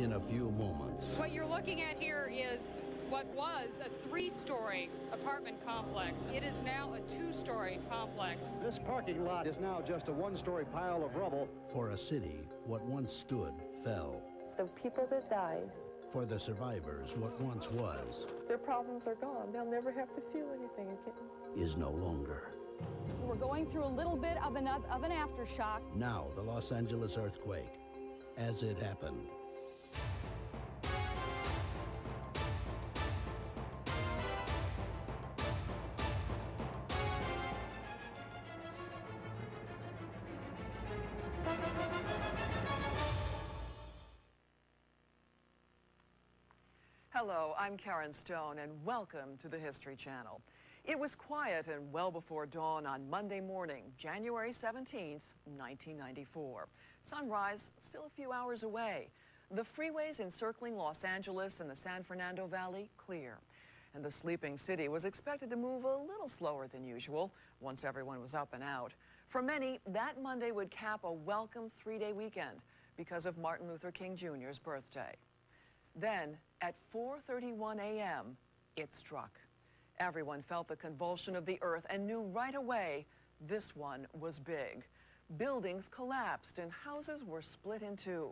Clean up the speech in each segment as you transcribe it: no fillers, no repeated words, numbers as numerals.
in a few moments. What you're looking at here is what was a 3-story apartment complex. It is now a 2-story complex. This parking lot is now just a 1-story pile of rubble. For a city, what once stood fell. The people that died. For the survivors, what once was. Their problems are gone. They'll never have to feel anything again. Is no longer. We're going through a little bit of an aftershock. Now, the Los Angeles earthquake, as it happened. Hello, I'm Karen Stone, and welcome to the History Channel. It was quiet and well before dawn on Monday morning, January 17th, 1994. Sunrise still a few hours away. The freeways encircling Los Angeles and the San Fernando Valley clear. And the sleeping city was expected to move a little slower than usual once everyone was up and out. For many, that Monday would cap a welcome 3-day weekend because of Martin Luther King Jr.'s birthday. Then, at 4:31 a.m., it struck. Everyone felt the convulsion of the earth and knew right away this one was big. Buildings collapsed and houses were split in two.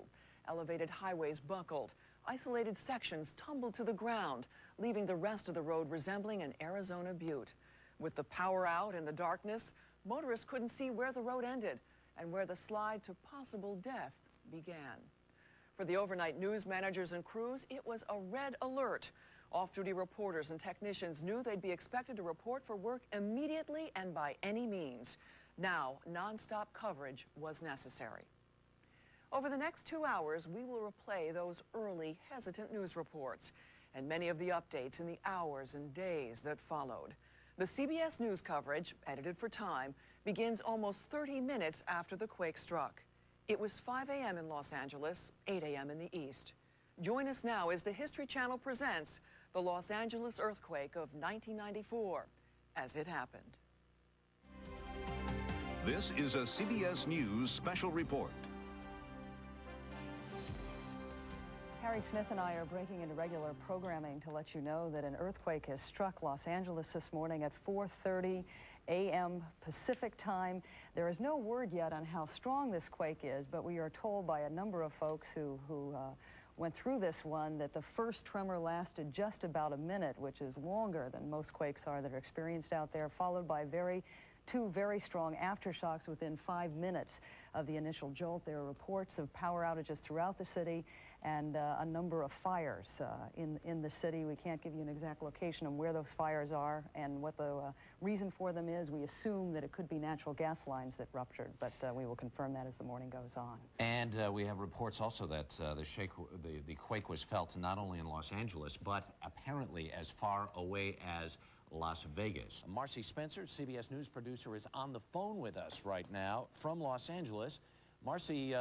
Elevated highways buckled. Isolated sections tumbled to the ground, leaving the rest of the road resembling an Arizona butte. With the power out and the darkness, motorists couldn't see where the road ended and where the slide to possible death began. For the overnight news managers and crews, it was a red alert. Off-duty reporters and technicians knew they'd be expected to report for work immediately and by any means. Now, nonstop coverage was necessary. Over the next 2 hours, we will replay those early, hesitant news reports and many of the updates in the hours and days that followed. The CBS News coverage, edited for time, begins almost 30 minutes after the quake struck. It was 5 a.m. in Los Angeles, 8 a.m. in the East. Join us now as the History Channel presents the Los Angeles earthquake of 1994, as it happened. This is a CBS News special report. Harry Smith and I are breaking into regular programming to let you know that an earthquake has struck Los Angeles this morning at 4:30 a.m. Pacific time. There is no word yet on how strong this quake is, but we are told by a number of folks who went through this one that the first tremor lasted just about a minute, which is longer than most quakes are that are experienced out there, followed by two very strong aftershocks within 5 minutes of the initial jolt. There are reports of power outages throughout the city and a number of fires in the city. We can't give you an exact location of where those fires are and what the reason for them is. We assume that it could be natural gas lines that ruptured, but we will confirm that as the morning goes on. And we have reports also that the quake was felt not only in Los Angeles, but apparently as far away as Las Vegas. Marcy Spencer, CBS News producer, is on the phone with us right now from Los Angeles. Marcy,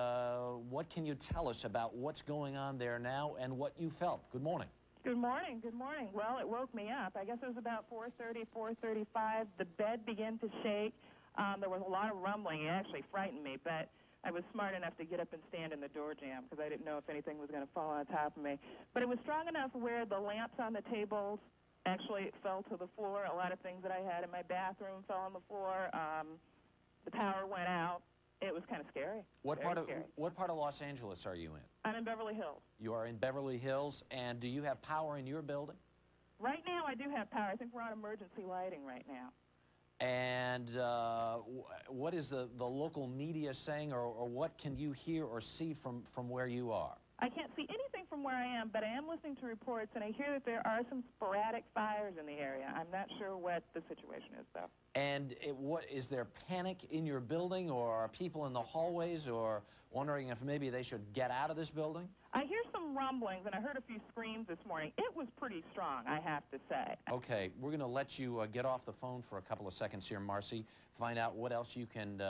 what can you tell us about what's going on there now and what you felt? Good morning. Good morning. Good morning. Well, it woke me up. I guess it was about 4:30, 4:35. The bed began to shake. There was a lot of rumbling. It actually frightened me, but I was smart enough to get up and stand in the door jamb because I didn't know if anything was going to fall on top of me. But it was strong enough where the lamps on the tables actually fell to the floor. A lot of things that I had in my bathroom fell on the floor. The power went out. It was kind of scary. What part of Los Angeles are you in? I'm in Beverly Hills. You are in Beverly Hills, and do you have power in your building? Right now, I do have power. I think we're on emergency lighting right now. And what is the local media saying, or what can you hear or see from where you are? I can't see anything from where I am, but I am listening to reports, and I hear that there are some sporadic fires in the area. I'm not sure what the situation is, though. And what is there panic in your building, or are people in the hallways, or wondering if maybe they should get out of this building? I hear some rumblings, and I heard a few screams this morning. It was pretty strong, I have to say. Okay, we're going to let you get off the phone for a couple of seconds here, Marcy, find out what else you can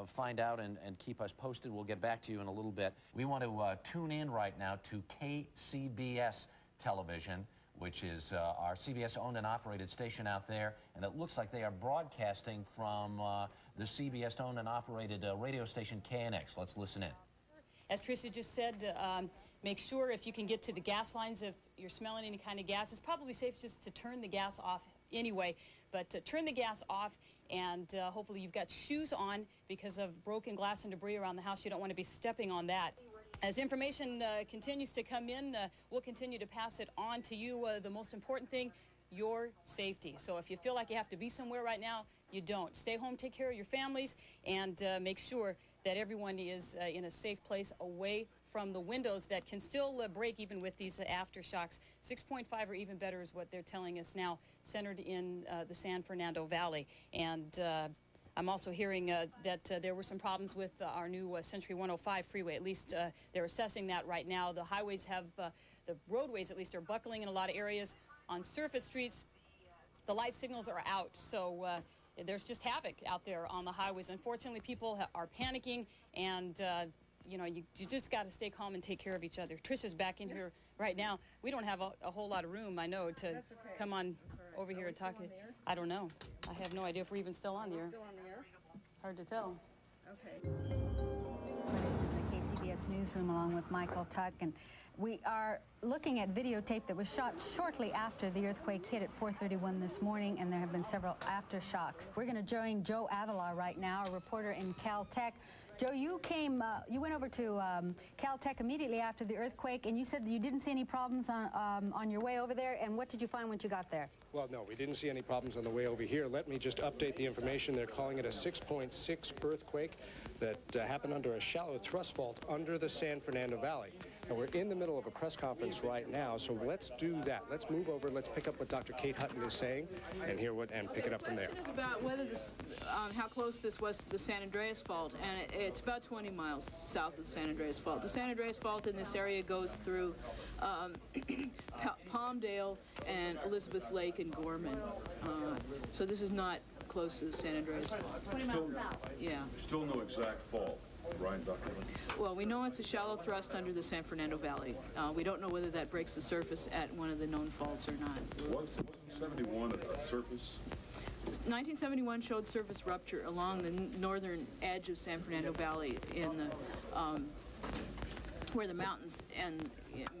find out and keep us posted. We'll get back to you in a little bit. We want to tune in right now to KCBS television, which is our CBS-owned and operated station out there, and it looks like they are broadcasting from the CBS-owned and operated radio station KNX. Let's listen in. as Tricia just said, make sure if you can get to the gas lines, if you're smelling any kind of gas, it's probably safe just to turn the gas off anyway, but turn the gas off, and hopefully you've got shoes on because of broken glass and debris around the house. You don't want to be stepping on that. As information continues to come in, we'll continue to pass it on to you. The most important thing, your safety. So if you feel like you have to be somewhere right now, you don't. Stay home, take care of your families, and make sure that everyone is in a safe place away from the windows that can still break even with these aftershocks. 6.5 or even better is what they're telling us now, centered in the San Fernando Valley. And I'm also hearing that there were some problems with our new Century 105 freeway. At least they're assessing that right now. The highways have, the roadways at least, are buckling in a lot of areas. On surface streets, the light signals are out, so there's just havoc out there on the highways. Unfortunately, people are panicking, and you know, you just got to stay calm and take care of each other. Tricia's back in here right now. We don't have a whole lot of room, I know, to come on over here and talk. I don't know. I have no idea if we're even still on the air. Still on the air? Hard to tell. Okay. From the KCBS newsroom along with Michael Tuck, and we are looking at videotape that was shot shortly after the earthquake hit at 4:31 this morning, and there have been several aftershocks. We're going to join Joe Avila right now, a reporter in Caltech. Joe, you went over to Caltech immediately after the earthquake, and you said that you didn't see any problems on your way over there. And what did you find once you got there? Well, no, we didn't see any problems on the way over here. Let me just update the information. They're calling it a 6.6 earthquake that happened under a shallow thrust fault under the San Fernando Valley. And we're in the middle of a press conference right now, so let's do that. Let's move over. Let's pick up what Dr. Kate Hutton is saying, and pick it up from there. The question is about whether this, how close this was to the San Andreas Fault, and it's about 20 miles south of the San Andreas Fault. The San Andreas Fault in this area goes through Palmdale and Elizabeth Lake and Gorman. So this is not close to the San Andreas Fault. Still no exact fault. Right, Dr. Well, we know it's a shallow thrust under the San Fernando Valley. We don't know whether that breaks the surface at one of the known faults or not. Was 71 at the surface? 1971 showed surface rupture along the northern edge of San Fernando Valley in the where the mountains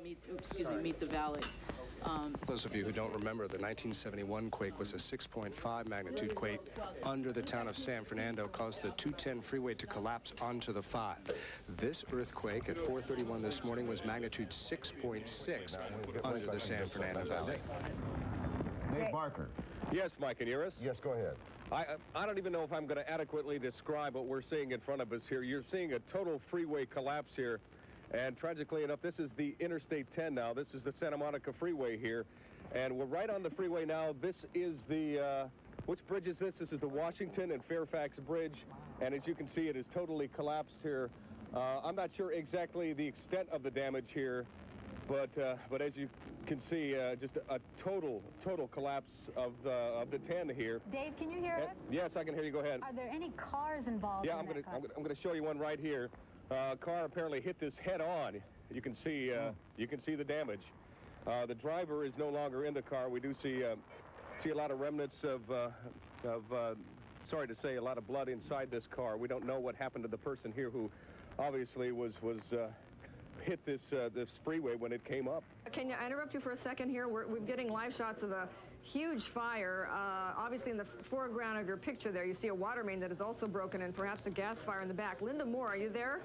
meet the valley. Those of you who don't remember, the 1971 quake was a 6.5 magnitude quake under the town of San Fernando, caused the 210 freeway to collapse onto the 5. This earthquake at 4:31 this morning was magnitude 6.6 under the San Fernando Valley. Dave Barker. Yes, Mike, can you hear us? Yes, go ahead. I don't even know if I'm going to adequately describe what we're seeing in front of us here. You're seeing a total freeway collapse here. And tragically enough, this is the Interstate 10 now. This is the Santa Monica Freeway here. And we're right on the freeway now. This is the, which bridge is this? This is the Washington and Fairfax Bridge. And as you can see, it is totally collapsed here. I'm not sure exactly the extent of the damage here, but as you can see, just a total collapse of the 10 here. Dave, can you hear us? Yes, I can hear you. Go ahead. Are there any cars involved? Yeah, in I'm going to show you one right here. Car apparently hit this head on. You can see the damage. The driver is no longer in the car. We do see a lot of remnants of sorry to say, a lot of blood inside this car. We don't know what happened to the person here who obviously was hit this freeway when it came up. Can I interrupt you for a second here? We're getting live shots of a huge fire. Obviously in the foreground of your picture there, you see a water main that is also broken and perhaps a gas fire in the back. Linda Moore, are you there?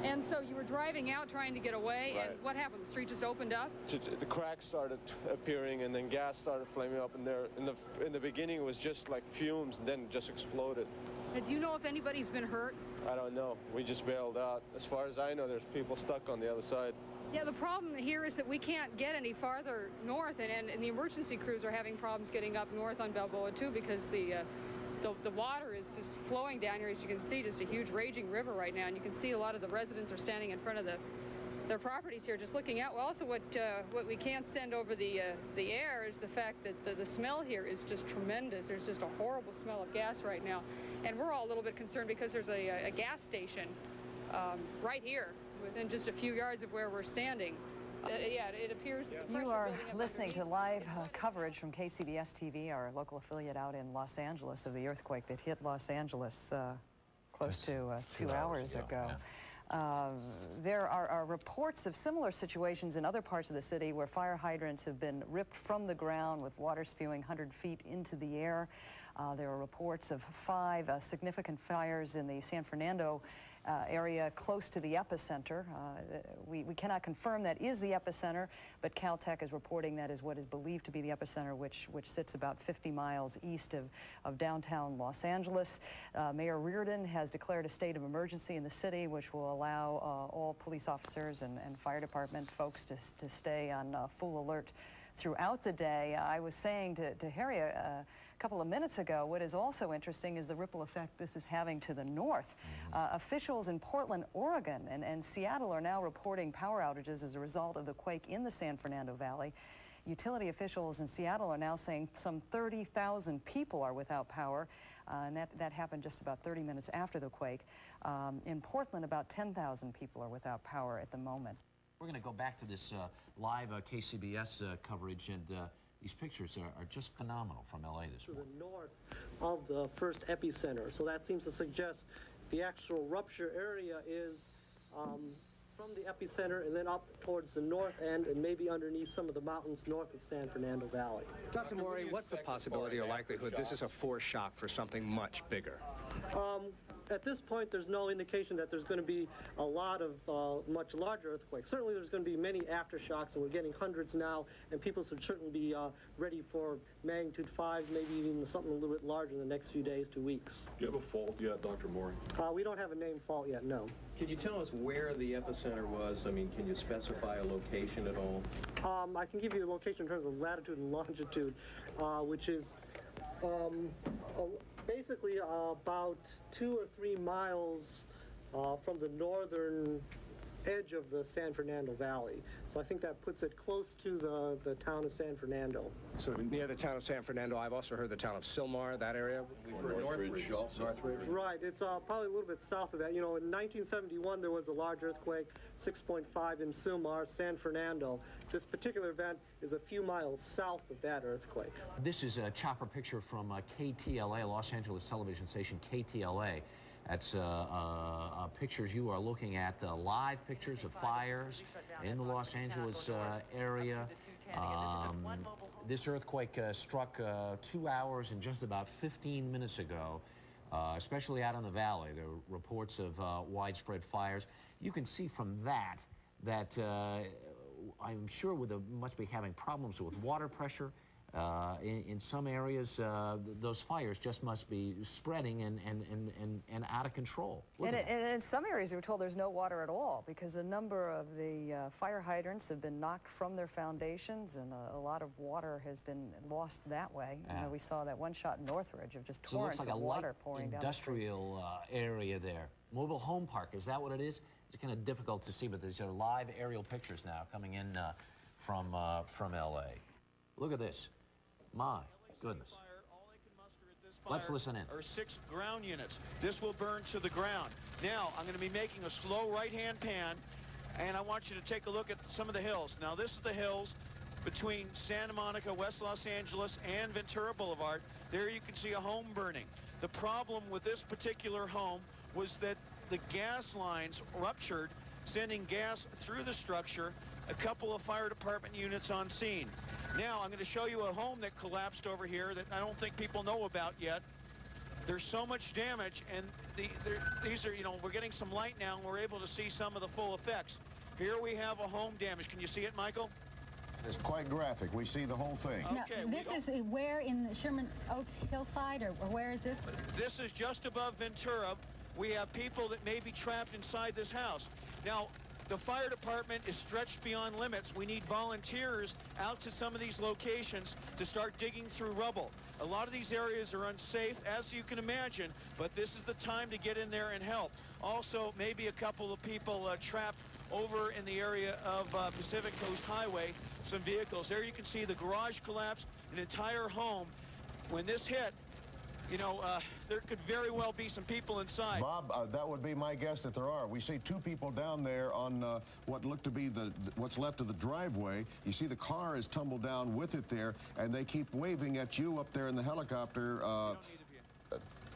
And so you were driving out trying to get away, right. And what happened? The street just opened up? The cracks started appearing, and then gas started flaming up. And there, in the beginning, it was just like fumes, and then it just exploded. Do you know if anybody's been hurt? I don't know. We just bailed out. As far as I know, there's people stuck on the other side. Yeah, the problem here is that we can't get any farther north, and the emergency crews are having problems getting up north on Balboa too, because the water is just flowing down here. As you can see, just a huge raging river right now, and you can see a lot of the residents are standing in front of their properties here just looking out. Well, also what we can't send over the air is the fact that the smell here is just tremendous. There's just a horrible smell of gas right now, and we're all a little bit concerned because there's a gas station right here within just a few yards of where we're standing. Yeah, it appears that you are listening to live coverage from KCBS-TV, our local affiliate out in Los Angeles, of the earthquake that hit Los Angeles close to 2 hours ago. There are reports of similar situations in other parts of the city where fire hydrants have been ripped from the ground with water spewing 100 feet into the air. There are reports of 5 significant fires in the San Fernando area close to the epicenter. We cannot confirm that is the epicenter, but Caltech is reporting that is what is believed to be the epicenter, which sits about 50 miles east of downtown Los Angeles. Mayor Reardon has declared a state of emergency in the city, which will allow all police officers and fire department folks to stay on full alert throughout the day. I was saying to Harry a couple of minutes ago, what is also interesting is the ripple effect this is having to the north. Officials in Portland, Oregon and Seattle are now reporting power outages as a result of the quake in the San Fernando Valley. Utility officials in Seattle are now saying some 30,000 people are without power, and that happened just about 30 minutes after the quake. In Portland, about 10,000 people are without power at the moment. We're going to go back to this live KCBS coverage, and these pictures are just phenomenal from LA this morning. To the north of the first epicenter, so that seems to suggest the actual rupture area is from the epicenter and then up towards the north end and maybe underneath some of the mountains north of San Fernando Valley. Dr. Morey, what's the possibility or likelihood this is a foreshock for something much bigger? At this point, there's no indication that there's going to be a lot of much larger earthquakes. Certainly, there's going to be many aftershocks, and we're getting hundreds now, and people should certainly be ready for magnitude 5, maybe even something a little bit larger in the next few days to weeks. Do you have a fault yet, Dr. Morey? We don't have a named fault yet, no. Can you tell us where the epicenter was? I mean, can you specify a location at all? I can give you a location in terms of latitude and longitude, which is basically about 2 or 3 miles from the northern edge of the San Fernando Valley. So I think that puts it close to the town of San Fernando. So near the town of San Fernando, I've also heard the town of Sylmar, that area. We've heard Northridge also. Northridge. Right, it's probably a little bit south of that. You know, in 1971 there was a large earthquake, 6.5 in Sylmar, San Fernando. This particular event is a few miles south of that earthquake. This is a chopper picture from KTLA, Los Angeles television station KTLA. That's pictures you are looking at, live pictures of fires in the Los Angeles area. This earthquake struck 2 hours and just about 15 minutes ago, especially out in the valley. There were reports of widespread fires. You can see from that I'm sure must be having problems with water pressure. In some areas, those fires just must be spreading and out of control. And in some areas, we were told there's no water at all because a number of the fire hydrants have been knocked from their foundations, and a lot of water has been lost that way. Yeah. You know, we saw that one shot in Northridge of just So torrents it looks like of water pouring down. Industrial area there. Mobile home park, is that what it is? It's kind of difficult to see, but these are live aerial pictures now coming in from LA. Look at this. My goodness. Let's listen in. Or 6 ground units. This will burn to the ground. Now, I'm going to be making a slow right-hand pan, and I want you to take a look at some of the hills. Now, this is the hills between Santa Monica, West Los Angeles, and Ventura Boulevard. There you can see a home burning. The problem with this particular home was that the gas lines ruptured, sending gas through the structure. A couple of fire department units on scene. Now, I'm going to show you a home that collapsed over here that I don't think people know about yet. There's so much damage, and these are, you know, we're getting some light now, and we're able to see some of the full effects. Here we have a home damage. Can you see it, Michael? It's quite graphic. We see the whole thing. Okay, this is where in the Sherman Oaks hillside, or where is this? This is just above Ventura. We have people that may be trapped inside this house. Now, the fire department is stretched beyond limits. We need volunteers out to some of these locations to start digging through rubble. A lot of these areas are unsafe, as you can imagine, but this is the time to get in there and help. Also, maybe a couple of people trapped over in the area of Pacific Coast Highway, some vehicles. There you can see the garage collapsed, an entire home. When this hit, you know, there could very well be some people inside. Bob, that would be my guess that there are. We see 2 people down there on what looked to be what's left of the driveway. You see the car is tumbled down with it there, and they keep waving at you up there in the helicopter,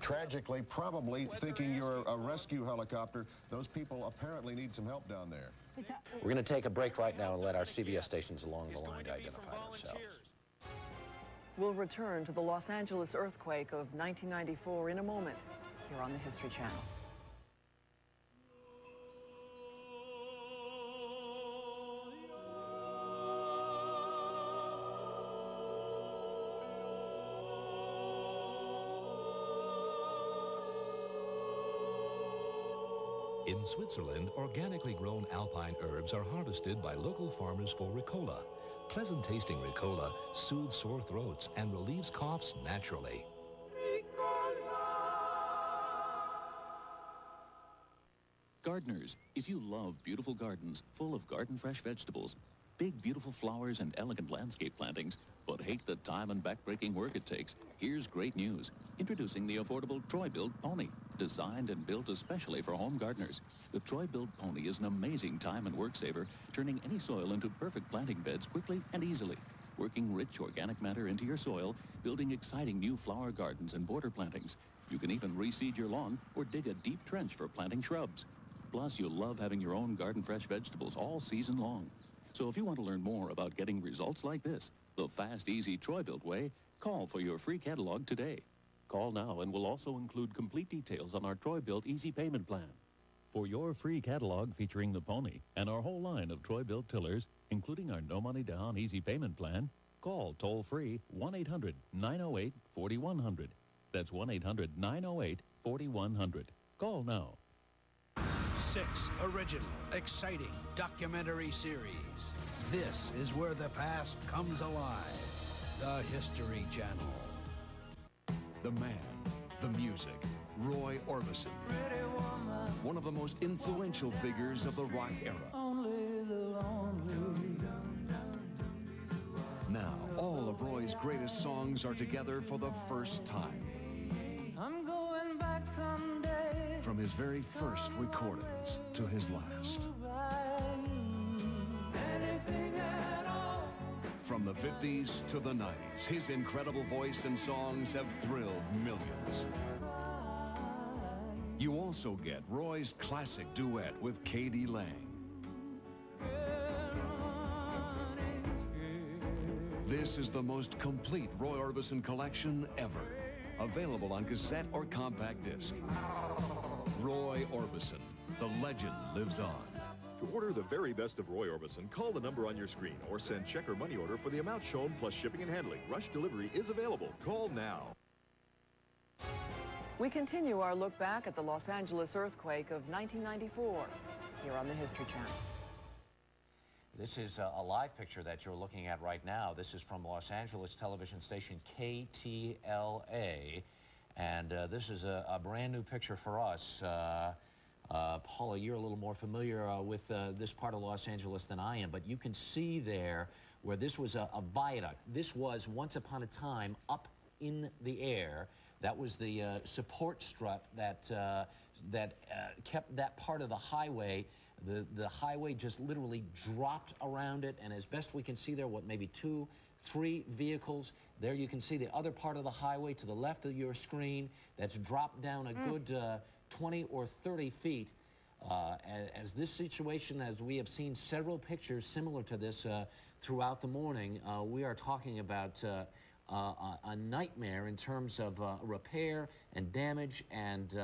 tragically, probably thinking you're a rescue helicopter. Those people apparently need some help down there. We're going to take a break right now and let our CBS stations along the line identify themselves. We'll return to the Los Angeles earthquake of 1994 in a moment here on the History Channel. In Switzerland, organically grown alpine herbs are harvested by local farmers for Ricola. Pleasant-tasting Ricola soothes sore throats and relieves coughs naturally. Gardeners, if you love beautiful gardens full of garden-fresh vegetables, big, beautiful flowers and elegant landscape plantings, but hate the time and back-breaking work it takes, here's great news. Introducing the affordable Troy-Built Pony, designed and built especially for home gardeners. The Troy-Built Pony is an amazing time and work saver, turning any soil into perfect planting beds quickly and easily. Working rich organic matter into your soil, building exciting new flower gardens and border plantings. You can even reseed your lawn or dig a deep trench for planting shrubs. Plus, you'll love having your own garden-fresh vegetables all season long. So if you want to learn more about getting results like this, the fast, easy Troy-Built way, call for your free catalog today. Call now and we'll also include complete details on our Troy-Built Easy Payment Plan. For your free catalog featuring the Pony and our whole line of Troy-Built tillers, including our no money down easy payment plan, call toll-free 1-800-908-4100. That's 1-800-908-4100. Call now. 6 original, exciting documentary series. This is where the past comes alive. The History Channel. The man, the music, Roy Orbison. One of the most influential figures of the rock era. Now, all of Roy's greatest songs are together for the first time. I'm going back someday. From his very first recordings to his last. From the 50s to the 90s, his incredible voice and songs have thrilled millions. You also get Roy's classic duet with K.D. Lang. This is the most complete Roy Orbison collection ever. Available on cassette or compact disc. Roy Orbison, the legend lives on. To order the very best of Roy Orbison, call the number on your screen or send check or money order for the amount shown plus shipping and handling. Rush delivery is available. Call now. We continue our look back at the Los Angeles earthquake of 1994 here on the History Channel. This is a live picture that you're looking at right now. This is from Los Angeles television station KTLA, and this is a brand new picture for us. Paula, you're a little more familiar with this part of Los Angeles than I am, but you can see there where this was a viaduct. This was once upon a time up in the air. That was the support strut that kept that part of the highway. The highway just literally dropped around it, and as best we can see there, what, maybe 2, 3 vehicles. There you can see the other part of the highway to the left of your screen that's dropped down a good 20 or 30 feet. As this situation, as we have seen several pictures similar to this throughout the morning, we are talking about a nightmare in terms of repair and damage and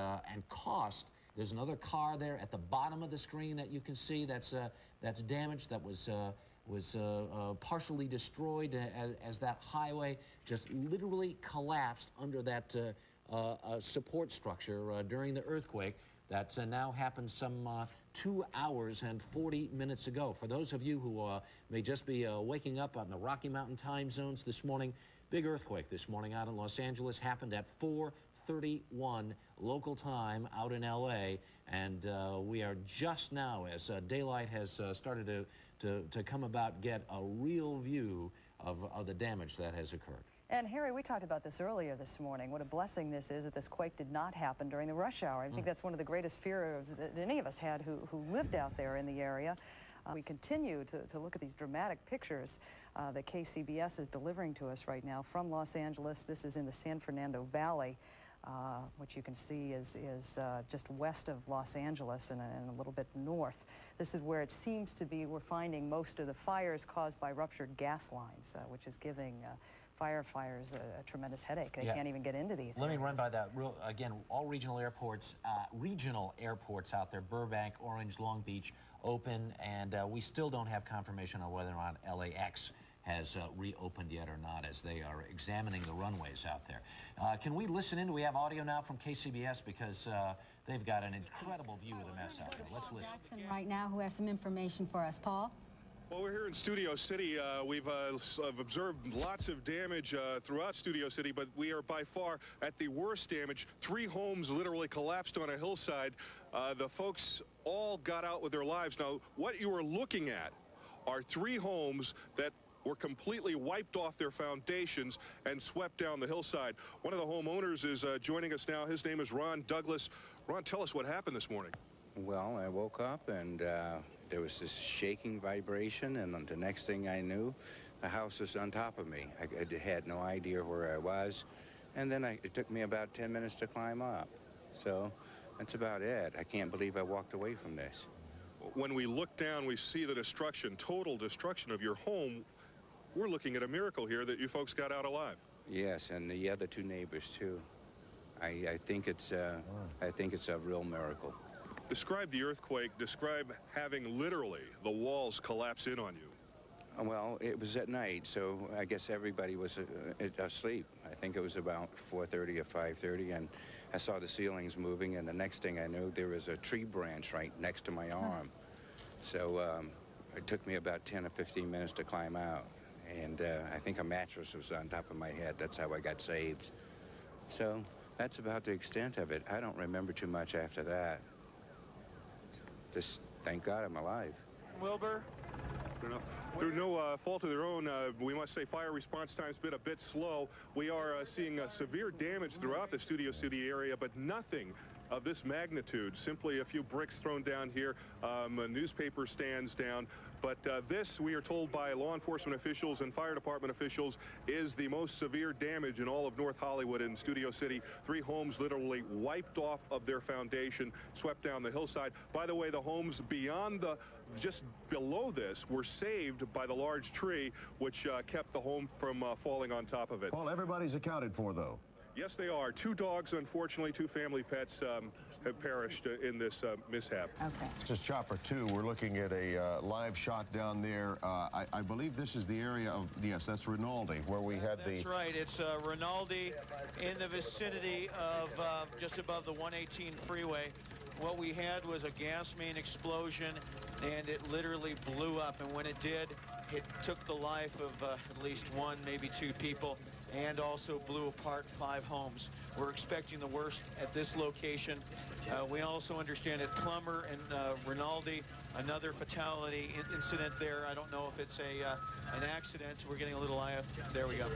cost. There's another car there at the bottom of the screen that you can see that's damaged, that was partially destroyed as that highway just literally collapsed under that support structure during the earthquake. That's now happened some 2 hours and 40 minutes ago. For those of you who may just be waking up on the Rocky Mountain time zones this morning, big earthquake this morning out in Los Angeles happened at 4:31 local time out in LA, and we are just now, as daylight has started to come about, get a real view of the damage that has occurred. And Harry, we talked about this earlier this morning. What a blessing this is that this quake did not happen during the rush hour. I think that's one of the greatest fears that any of us had who lived out there in the area. We continue to look at these dramatic pictures that KCBS is delivering to us right now from Los Angeles. This is in the San Fernando Valley. which you can see is just west of Los Angeles and a little bit north. This is where it seems to be we're finding most of the fires caused by ruptured gas lines, which is giving firefighters a tremendous headache. They can't even get into these Let areas. me run by that. Again, all regional airports out there, Burbank, Orange, Long Beach, open, and we still don't have confirmation on whether or not LAX has reopened yet or not, as they are examining the runways out there. Can we listen in? Do we have audio now from KCBS? Because they've got an incredible view of the mess out there. Let's listen. Jackson right now, who has some information for us. Paul? Well, we're here in Studio City. We've observed lots of damage throughout Studio City, but we are by far at the worst damage. 3 homes literally collapsed on a hillside. The folks all got out with their lives. Now, what you are looking at are 3 homes that were completely wiped off their foundations and swept down the hillside. One of the homeowners is joining us now. His name is Ron Douglas. Ron, tell us what happened this morning. Well, I woke up and there was this shaking vibration, and the next thing I knew, the house was on top of me. I had no idea where I was, and then it took me about 10 minutes to climb up. So that's about it. I can't believe I walked away from this. When we look down, we see the destruction, total destruction of your home. We're looking at a miracle here that you folks got out alive. Yes, and the other 2 neighbors too. I think it's a real miracle. Describe the earthquake. Describe having literally the walls collapse in on you. Well, it was at night, so I guess everybody was asleep. I think it was about 4:30 or 5:30, and I saw the ceilings moving, and the next thing I knew, there was a tree branch right next to my arm. So it took me about 10 or 15 minutes to climb out, and I think a mattress was on top of my head. That's how I got saved. So that's about the extent of it. I don't remember too much after that. Just thank God I'm alive. Wilbur? Through no fault of their own, we must say fire response time's been a bit slow. We are seeing severe damage throughout the Studio City area, but nothing of this magnitude. Simply a few bricks thrown down here, newspaper stands down. But this, we are told by law enforcement officials and fire department officials, is the most severe damage in all of North Hollywood in Studio City. 3 homes literally wiped off of their foundation, swept down the hillside. By the way, the homes beyond just below this were saved by the large tree, which kept the home from falling on top of it. Well, everybody's accounted for, though. Yes, they are. 2 dogs, unfortunately, 2 family pets have perished in this mishap. Okay. This is Chopper 2. We're looking at a live shot down there. I believe this is the area of, yes, that's Rinaldi, where we had That's right. It's Rinaldi in the vicinity of just above the 118 freeway. What we had was a gas main explosion, and it literally blew up. And when it did, it took the life of at least 1, maybe 2 people, and also blew apart 5 homes. We're expecting the worst at this location. We also understand at Plummer and Rinaldi, another fatality incident there. I don't know if it's an accident. We're getting a little there we go.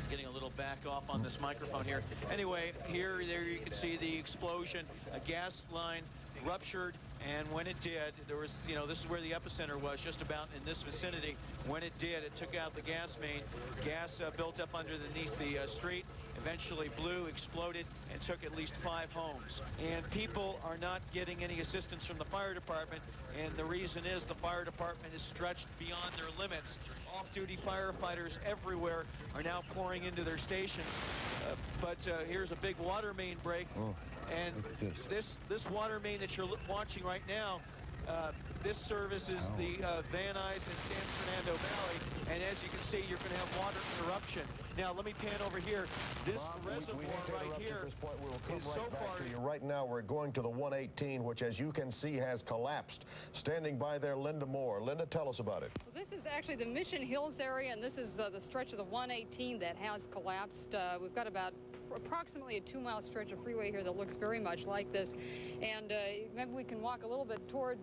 Getting a little back off on this microphone here. Anyway, there you can see the explosion. A gas line ruptured, and when it did, there was, this is where the epicenter was, just about in this vicinity. When it did, it took out the gas main. Gas built up underneath the street, eventually blew, exploded, and took at least 5 homes. And people are not getting any assistance from the fire department, and the reason is the fire department is stretched beyond their limits. Off-duty firefighters everywhere are now pouring into their stations. But here's a big water main break. And this water main that you're watching right now, this services the Van Nuys and San Fernando Valley. And as you can see, you're going to have water interruption. Now, let me pan over here. This reservoir right here at this point. We will come is right so back far. to you. Right now, we're going to the 118, which, as you can see, has collapsed. Standing by there, Linda Moore. Linda, tell us about it. Well, this is actually the Mission Hills area, and this is the stretch of the 118 that has collapsed. We've got about approximately a 2-mile stretch of freeway here that looks very much like this. And maybe we can walk a little bit toward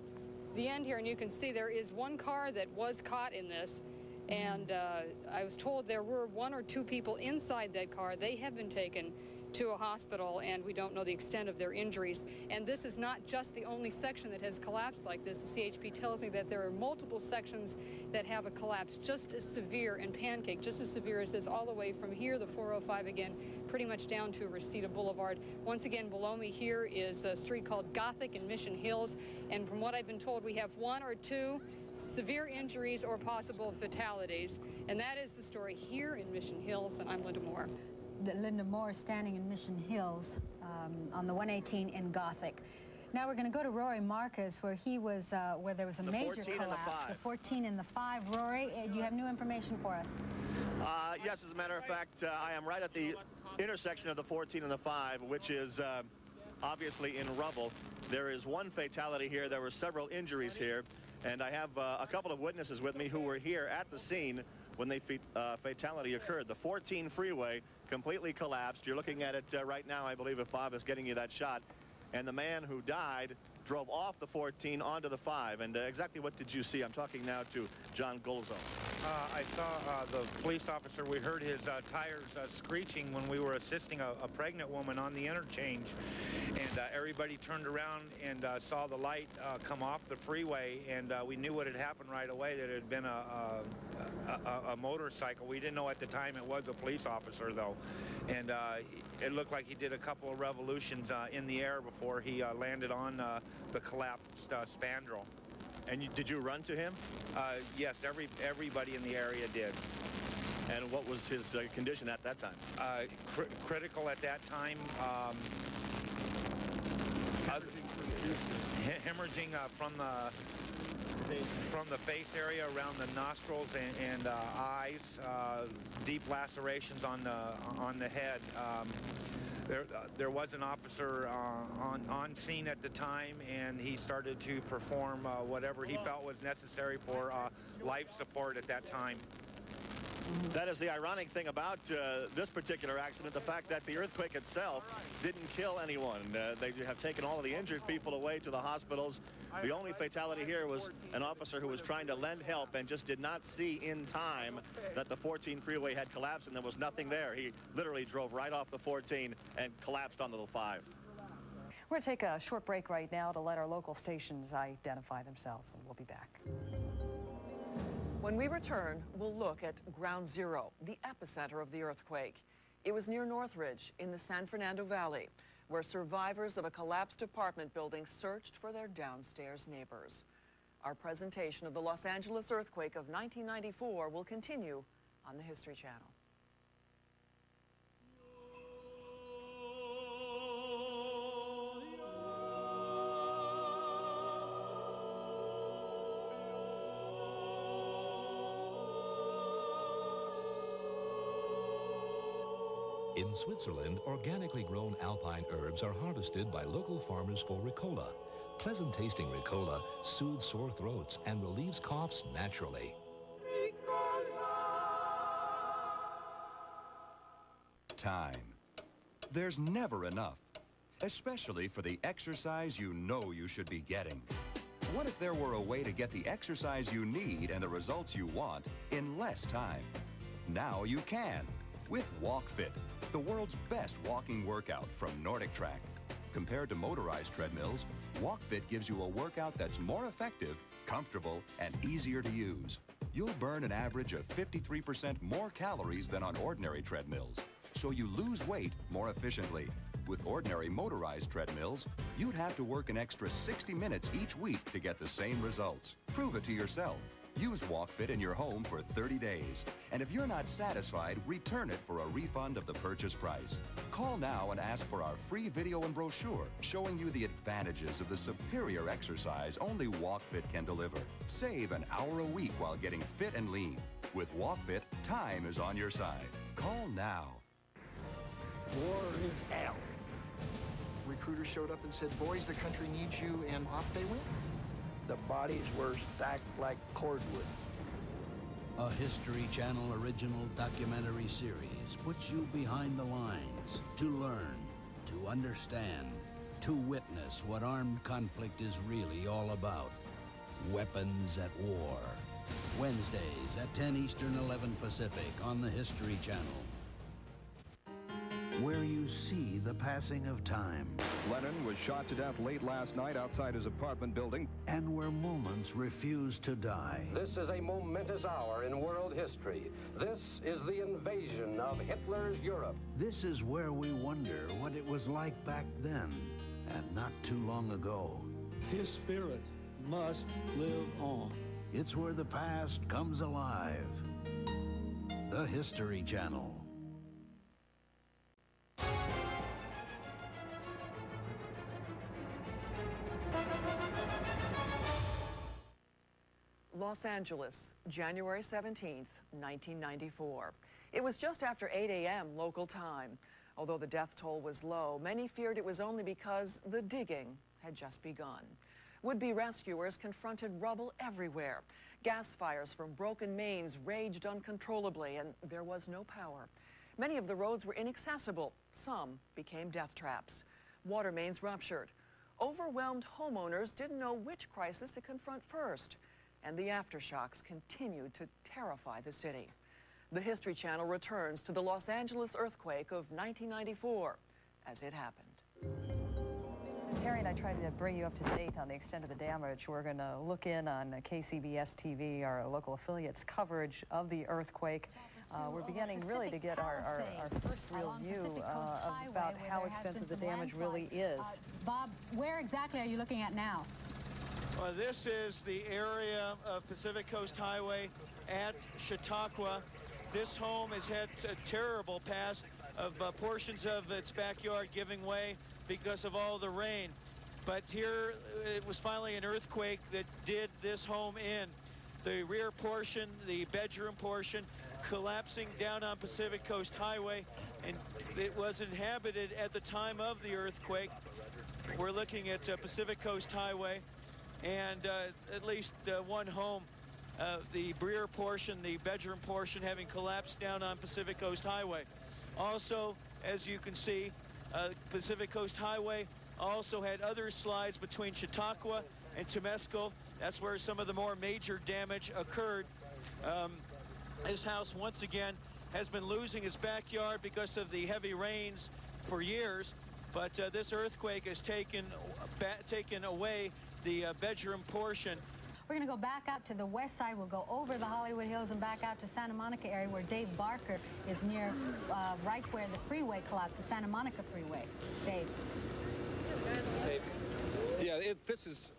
the end here, and you can see there is 1 car that was caught in this. And I was told there were 1 or 2 people inside that car. They have been taken to a hospital, and we don't know the extent of their injuries. And this is not just the only section that has collapsed like this. The CHP tells me that there are multiple sections that have a collapse just as severe, and pancake just as severe as this, all the way from here, the 405 again, pretty much down to Reseda Boulevard. Once again, below me here is a street called Gothic in Mission Hills, and from what I've been told, we have 1 or 2 severe injuries or possible fatalities, and that is the story here in Mission Hills, and I'm Linda Moore. Linda Moore is standing in Mission Hills on the 118 in Gothic. Now we're going to go to Rory Marcus, where he was, where there was a major collapse. The 14 and the 5. Rory, you have new information for us. Yes, as a matter of fact, I am right at the intersection of the 14 and the 5, which is obviously in rubble. There is 1 fatality here. There were several injuries here, and I have a couple of witnesses with me who were here at the scene when the fatality occurred. The 14 freeway completely collapsed. You're looking at it right now, I believe, if Bob is getting you that shot. And the man who died drove off the 14 onto the 5. And exactly what did you see? I'm talking now to John Golzo. I saw the police officer. We heard his tires screeching when we were assisting a pregnant woman on the interchange. And everybody turned around and saw the light come off the freeway. And we knew what had happened right away, that it had been a motorcycle. We didn't know at the time it was a police officer, though. And it looked like he did a couple of revolutions in the air before he landed on the collapsed spandrel. And did you run to him? Yes, everybody in the area did. And what was his condition at that time? Critical at that time. Hemorrhaging from the face area around the nostrils and eyes, deep lacerations on the head. There was an officer on scene at the time, and he started to perform whatever he felt was necessary for life support at that time. That is the ironic thing about this particular accident, the fact that the earthquake itself didn't kill anyone. They have taken all of the injured people away to the hospitals. The only fatality here was an officer who was trying to lend help and just did not see in time that the 14 freeway had collapsed and there was nothing there. He literally drove right off the 14 and collapsed onto the 5. We're going to take a short break right now to let our local stations identify themselves, and we'll be back. When we return, we'll look at Ground Zero, the epicenter of the earthquake. It was near Northridge in the San Fernando Valley, where survivors of a collapsed apartment building searched for their downstairs neighbors. Our presentation of the Los Angeles earthquake of 1994 will continue on the History Channel. In Switzerland, organically grown alpine herbs are harvested by local farmers for Ricola. Pleasant-tasting Ricola soothes sore throats and relieves coughs naturally. Time. There's never enough, especially for the exercise you know you should be getting. What if there were a way to get the exercise you need and the results you want in less time? Now you can with WalkFit, the world's best walking workout from Nordic Track. Compared to motorized treadmills, WalkFit gives you a workout that's more effective, comfortable, and easier to use. You'll burn an average of 53% more calories than on ordinary treadmills, so you lose weight more efficiently. With ordinary motorized treadmills, you'd have to work an extra 60 minutes each week to get the same results. Prove it to yourself. Use WalkFit in your home for 30 days. And if you're not satisfied, return it for a refund of the purchase price. Call now and ask for our free video and brochure showing you the advantages of the superior exercise only WalkFit can deliver. Save an hour a week while getting fit and lean. With WalkFit, time is on your side. Call now. War is hell. Recruiters showed up and said, boys, the country needs you, and off they went. The bodies were stacked like cordwood. A History Channel original documentary series puts you behind the lines to learn, to understand, to witness what armed conflict is really all about. Weapons at War. Wednesdays at 10 Eastern, 11 Pacific on the History Channel. where you see the passing of time. Lennon was shot to death late last night outside his apartment building. And where moments refuse to die. This is a momentous hour in world history. This is the invasion of Hitler's Europe. This is where we wonder what it was like back then and not too long ago. His spirit must live on. It's where the past comes alive. The History Channel. Los Angeles, January 17th, 1994. It was just after 8 a.m. local time. Although the death toll was low, many feared it was only because the digging had just begun. Would-be rescuers confronted rubble everywhere. Gas fires from broken mains raged uncontrollably, and there was no power. Many of the roads were inaccessible. Some became death traps. Water mains ruptured. Overwhelmed homeowners didn't know which crisis to confront first. And the aftershocks continued to terrify the city. The History Channel returns to the Los Angeles earthquake of 1994 as it happened. As Harry and I tried to bring you up to date on the extent of the damage, we're going to look in on KCBS-TV, our local affiliate's coverage of the earthquake. We're beginning really to get our first real view about how extensive the damage really is. Bob, where exactly are you looking at now? Well, this is the area of Pacific Coast Highway at Chautauqua. This home has had a terrible past of portions of its backyard giving way because of all the rain. But here it was finally an earthquake that did this home in. The rear portion, the bedroom portion, collapsing down on Pacific Coast Highway, and it was inhabited at the time of the earthquake. We're looking at Pacific Coast Highway, and at least one home, the rear portion, the bedroom portion, having collapsed down on Pacific Coast Highway. Also, as you can see, Pacific Coast Highway also had other slides between Chautauqua and Temescal. That's where some of the more major damage occurred. This house, once again, has been losing its backyard because of the heavy rains for years, but this earthquake has taken away the bedroom portion. We're going to go back out to the west side. We'll go over the Hollywood Hills and back out to Santa Monica area where Dave Barker is near right where the freeway collapsed, the Santa Monica freeway. Dave. Yeah, this is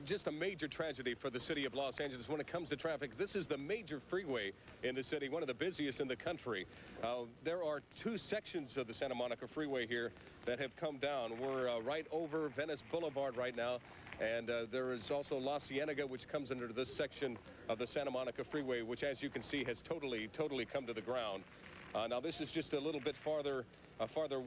just a major tragedy for the city of Los Angeles when it comes to traffic. This is the major freeway in the city, one of the busiest in the country. There are two sections of the Santa Monica freeway here that have come down. We're right over Venice Boulevard right now, and there is also La Cienega, which comes under this section of the Santa Monica freeway, which, as you can see, has totally come to the ground. Now, this is just a little bit farther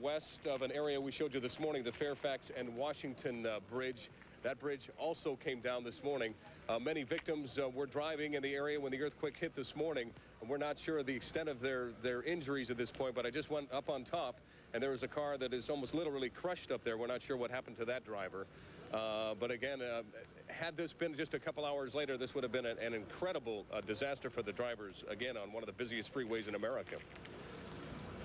west of an area we showed you this morning, the Fairfax and Washington Bridge. That bridge also came down this morning. Many victims were driving in the area when the earthquake hit this morning. We're not sure of the extent of their injuries at this point, but I just went up on top, and there is a car that is almost literally crushed up there. We're not sure what happened to that driver. But again, had this been just a couple hours later, this would have been an incredible disaster for the drivers, again, on one of the busiest freeways in America.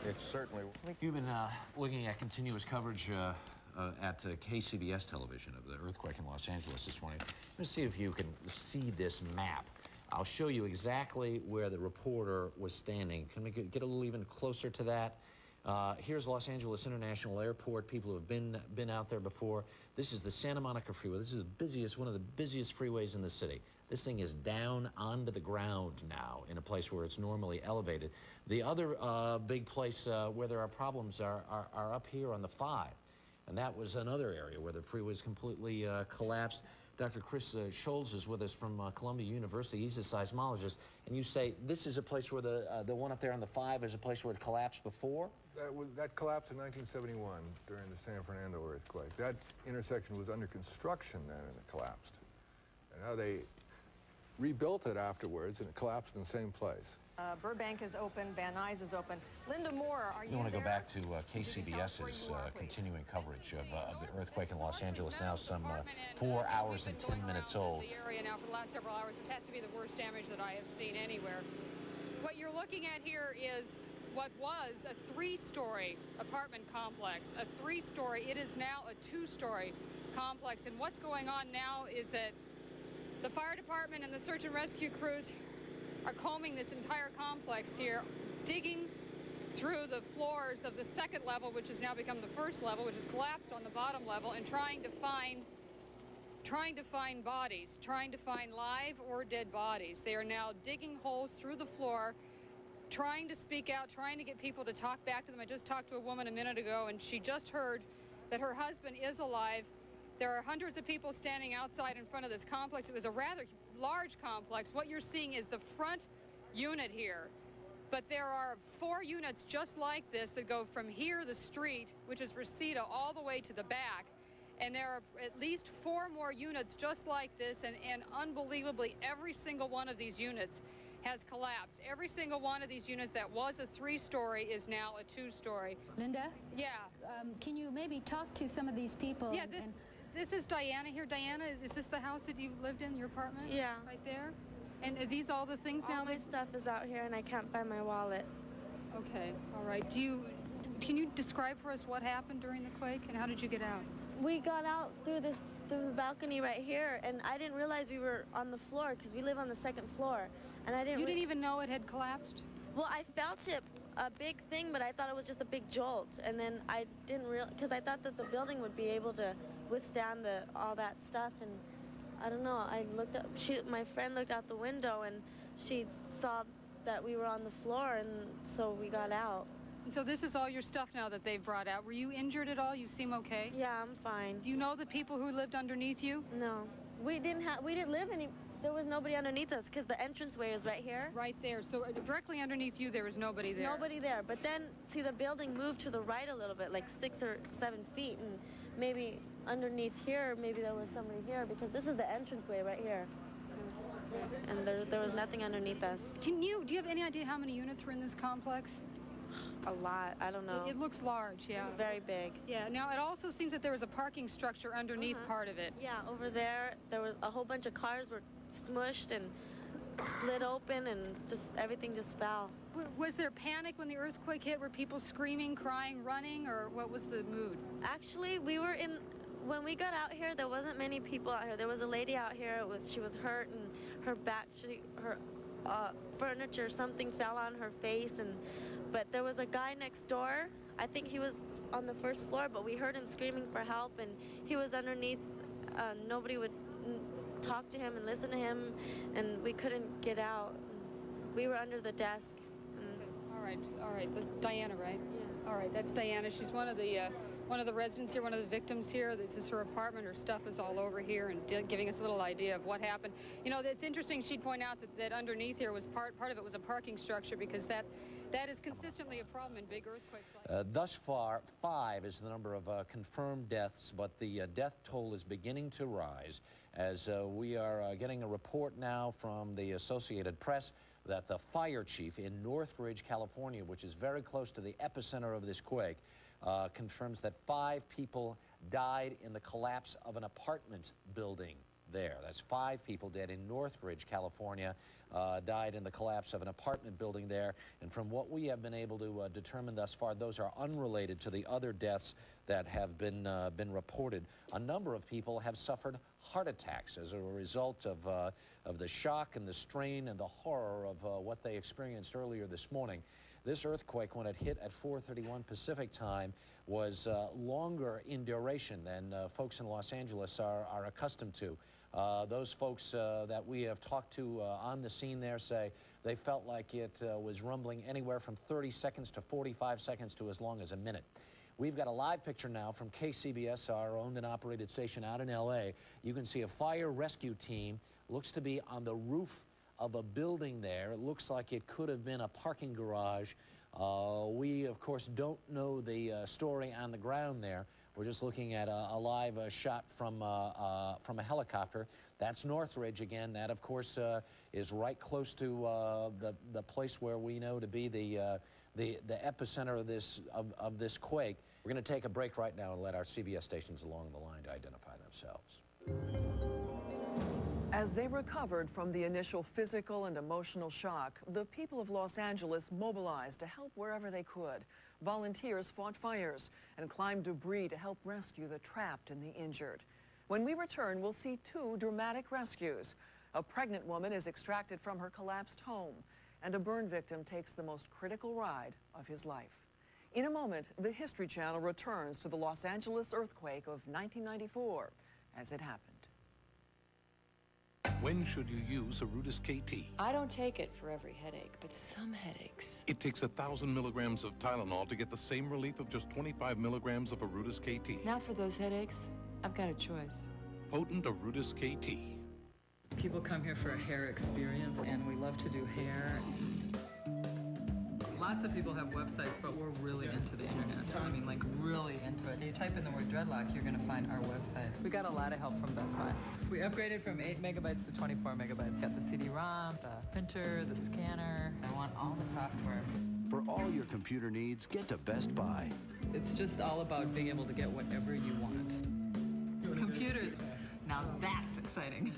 It's certainly... You've been looking at continuous coverage at KCBS television of the earthquake in Los Angeles this morning. Let's see if you can see this map. I'll show you exactly where the reporter was standing. Can we get a little even closer to that? Here's Los Angeles International Airport. People who have been out there before. This is the Santa Monica freeway. This is the busiest, one of the busiest freeways in the city. This thing is down onto the ground now in a place where it's normally elevated. The other big place where there are problems are up here on the 5. And that was another area where the freeway was completely collapsed. Dr. Chris Scholes is with us from Columbia University. He's a seismologist. And you say this is a place where the one up there on the 5 is a place where it collapsed before? That collapsed in 1971 during the San Fernando earthquake. That intersection was under construction then, and it collapsed. And now they rebuilt it afterwards, and it collapsed in the same place. Burbank is open, Van Nuys is open. Linda Moore, are you want to there? go back to KCBS's continuing coverage of the earthquake in Los Angeles, now some 4 hours and 10 minutes old. The area now for the last several hours. This has to be the worst damage that I have seen anywhere. What you're looking at here is what was a 3-story apartment complex, a 3-story. It is now a 2-story complex. And what's going on now is that the fire department and the search and rescue crews are combing this entire complex here, digging through the floors of the 2nd level, which has now become the 1st level, which has collapsed on the bottom level, and trying to find bodies, trying to find live or dead bodies. They are now digging holes through the floor, trying to speak out, trying to get people to talk back to them. I just talked to a woman a minute ago, and she just heard that her husband is alive. There are hundreds of people standing outside in front of this complex. It was a rather large complex. What you're seeing is the front unit here. But there are 4 units just like this that go from here, the street, which is Reseda, all the way to the back. And there are at least 4 more units just like this, and unbelievably, every single one of these units has collapsed. Every single one of these units that was a 3-story is now a 2-story. Linda? Yeah. Can you maybe talk to some of these people? Yeah, this is Diana here. Diana, is this the house that you lived in, your apartment? Yeah. Right there? And are these all the things now? All my stuff is out here, and I can't find my wallet. Okay, all right. Can you describe for us what happened during the quake, and how did you get out? We got out through the balcony right here, and I didn't realize we were on the floor because we live on the 2nd floor, and I didn't. You didn't even know it had collapsed? Well, I felt it, a big thing, but I thought it was just a big jolt, and then I didn't realize, because I thought that the building would be able to withstand all that stuff, and I don't know. I looked up. My friend looked out the window, and she saw that we were on the floor, and so we got out. And so this is all your stuff now that they've brought out. Were you injured at all? You seem okay? Yeah, I'm fine. Do you know the people who lived underneath you? No. We didn't live there was nobody underneath us because the entranceway is right here. Right there. So directly underneath you, there was nobody there. Nobody there. But then, see, the building moved to the right a little bit, like 6 or 7 feet, and maybe underneath here, maybe there was somebody here, because this is the entranceway right here. And there was nothing underneath us. Do you have any idea how many units were in this complex? A lot. I don't know. It looks large, yeah. It's very big. Yeah. Now, it also seems that there was a parking structure underneath part of it. Yeah, over there was a whole bunch of cars were smushed and split open, and just everything just fell. Was there panic when the earthquake hit? Were people screaming, crying, running, or what was the mood? Actually, when we got out here, there wasn't many people out here. There was a lady out here. She was hurt, and her back, her furniture, something fell on her face, but there was a guy next door. I think he was on the 1st floor, but we heard him screaming for help, and he was underneath. Nobody would talk to him and listen to him, and we couldn't get out. We were under the desk. All right. Diana, right? Yeah. All right, that's Diana. She's one of the residents here, one of the victims here. This is her apartment. Her stuff is all over here, and giving us a little idea of what happened. You know, it's interesting. She'd point out that underneath here was part of it was a parking structure, because that is consistently a problem in big earthquakes like Thus far, 5 is the number of confirmed deaths, but the death toll is beginning to rise as we are getting a report now from the Associated Press that the fire chief in Northridge, California, which is very close to the epicenter of this quake, confirms that 5 people died in the collapse of an apartment building there. That's 5 people dead in Northridge, California, died in the collapse of an apartment building there. And from what we have been able to determine thus far, those are unrelated to the other deaths that have been reported. A number of people have suffered heart attacks as a result of the shock and the strain and the horror of what they experienced earlier this morning. This earthquake, when it hit at 4:31 Pacific time, was longer in duration than folks in Los Angeles are accustomed to. Those folks that we have talked to on the scene there say they felt like it was rumbling anywhere from 30 seconds to 45 seconds to as long as a minute. We've got a live picture now from KCBS, our owned and operated station out in L.A. You can see a fire rescue team, looks to be on the roof of a building there. It looks like it could have been a parking garage. We, of course, don't know the story on the ground there. We're just looking at a live shot from a helicopter. That's Northridge again. That, of course, is right close to the place where we know to be the epicenter of this quake. We're going to take a break right now and let our CBS stations along the line to identify themselves. As they recovered from the initial physical and emotional shock, the people of Los Angeles mobilized to help wherever they could. Volunteers fought fires and climbed debris to help rescue the trapped and the injured. When we return, we'll see two dramatic rescues. A pregnant woman is extracted from her collapsed home, and a burn victim takes the most critical ride of his life. In a moment, the History Channel returns to the Los Angeles earthquake of 1994 as it happened. When should you use Arudis KT? I don't take it for every headache, but some headaches. It takes 1,000 milligrams of Tylenol to get the same relief of just 25 milligrams of Arudis KT. Now for those headaches, I've got a choice. Potent Arudis KT. People come here for a hair experience, and we love to do hair. Lots of people have websites, but we're really into the internet. I mean, like, really into it. You type in the word dreadlock, you're going to find our website. We got a lot of help from Best Buy. We upgraded from 8 megabytes to 24 megabytes. Got the CD-ROM, the printer, the scanner. I want all the software. For all your computer needs, get to Best Buy. It's just all about being able to get whatever you want. Computers. Now that's exciting.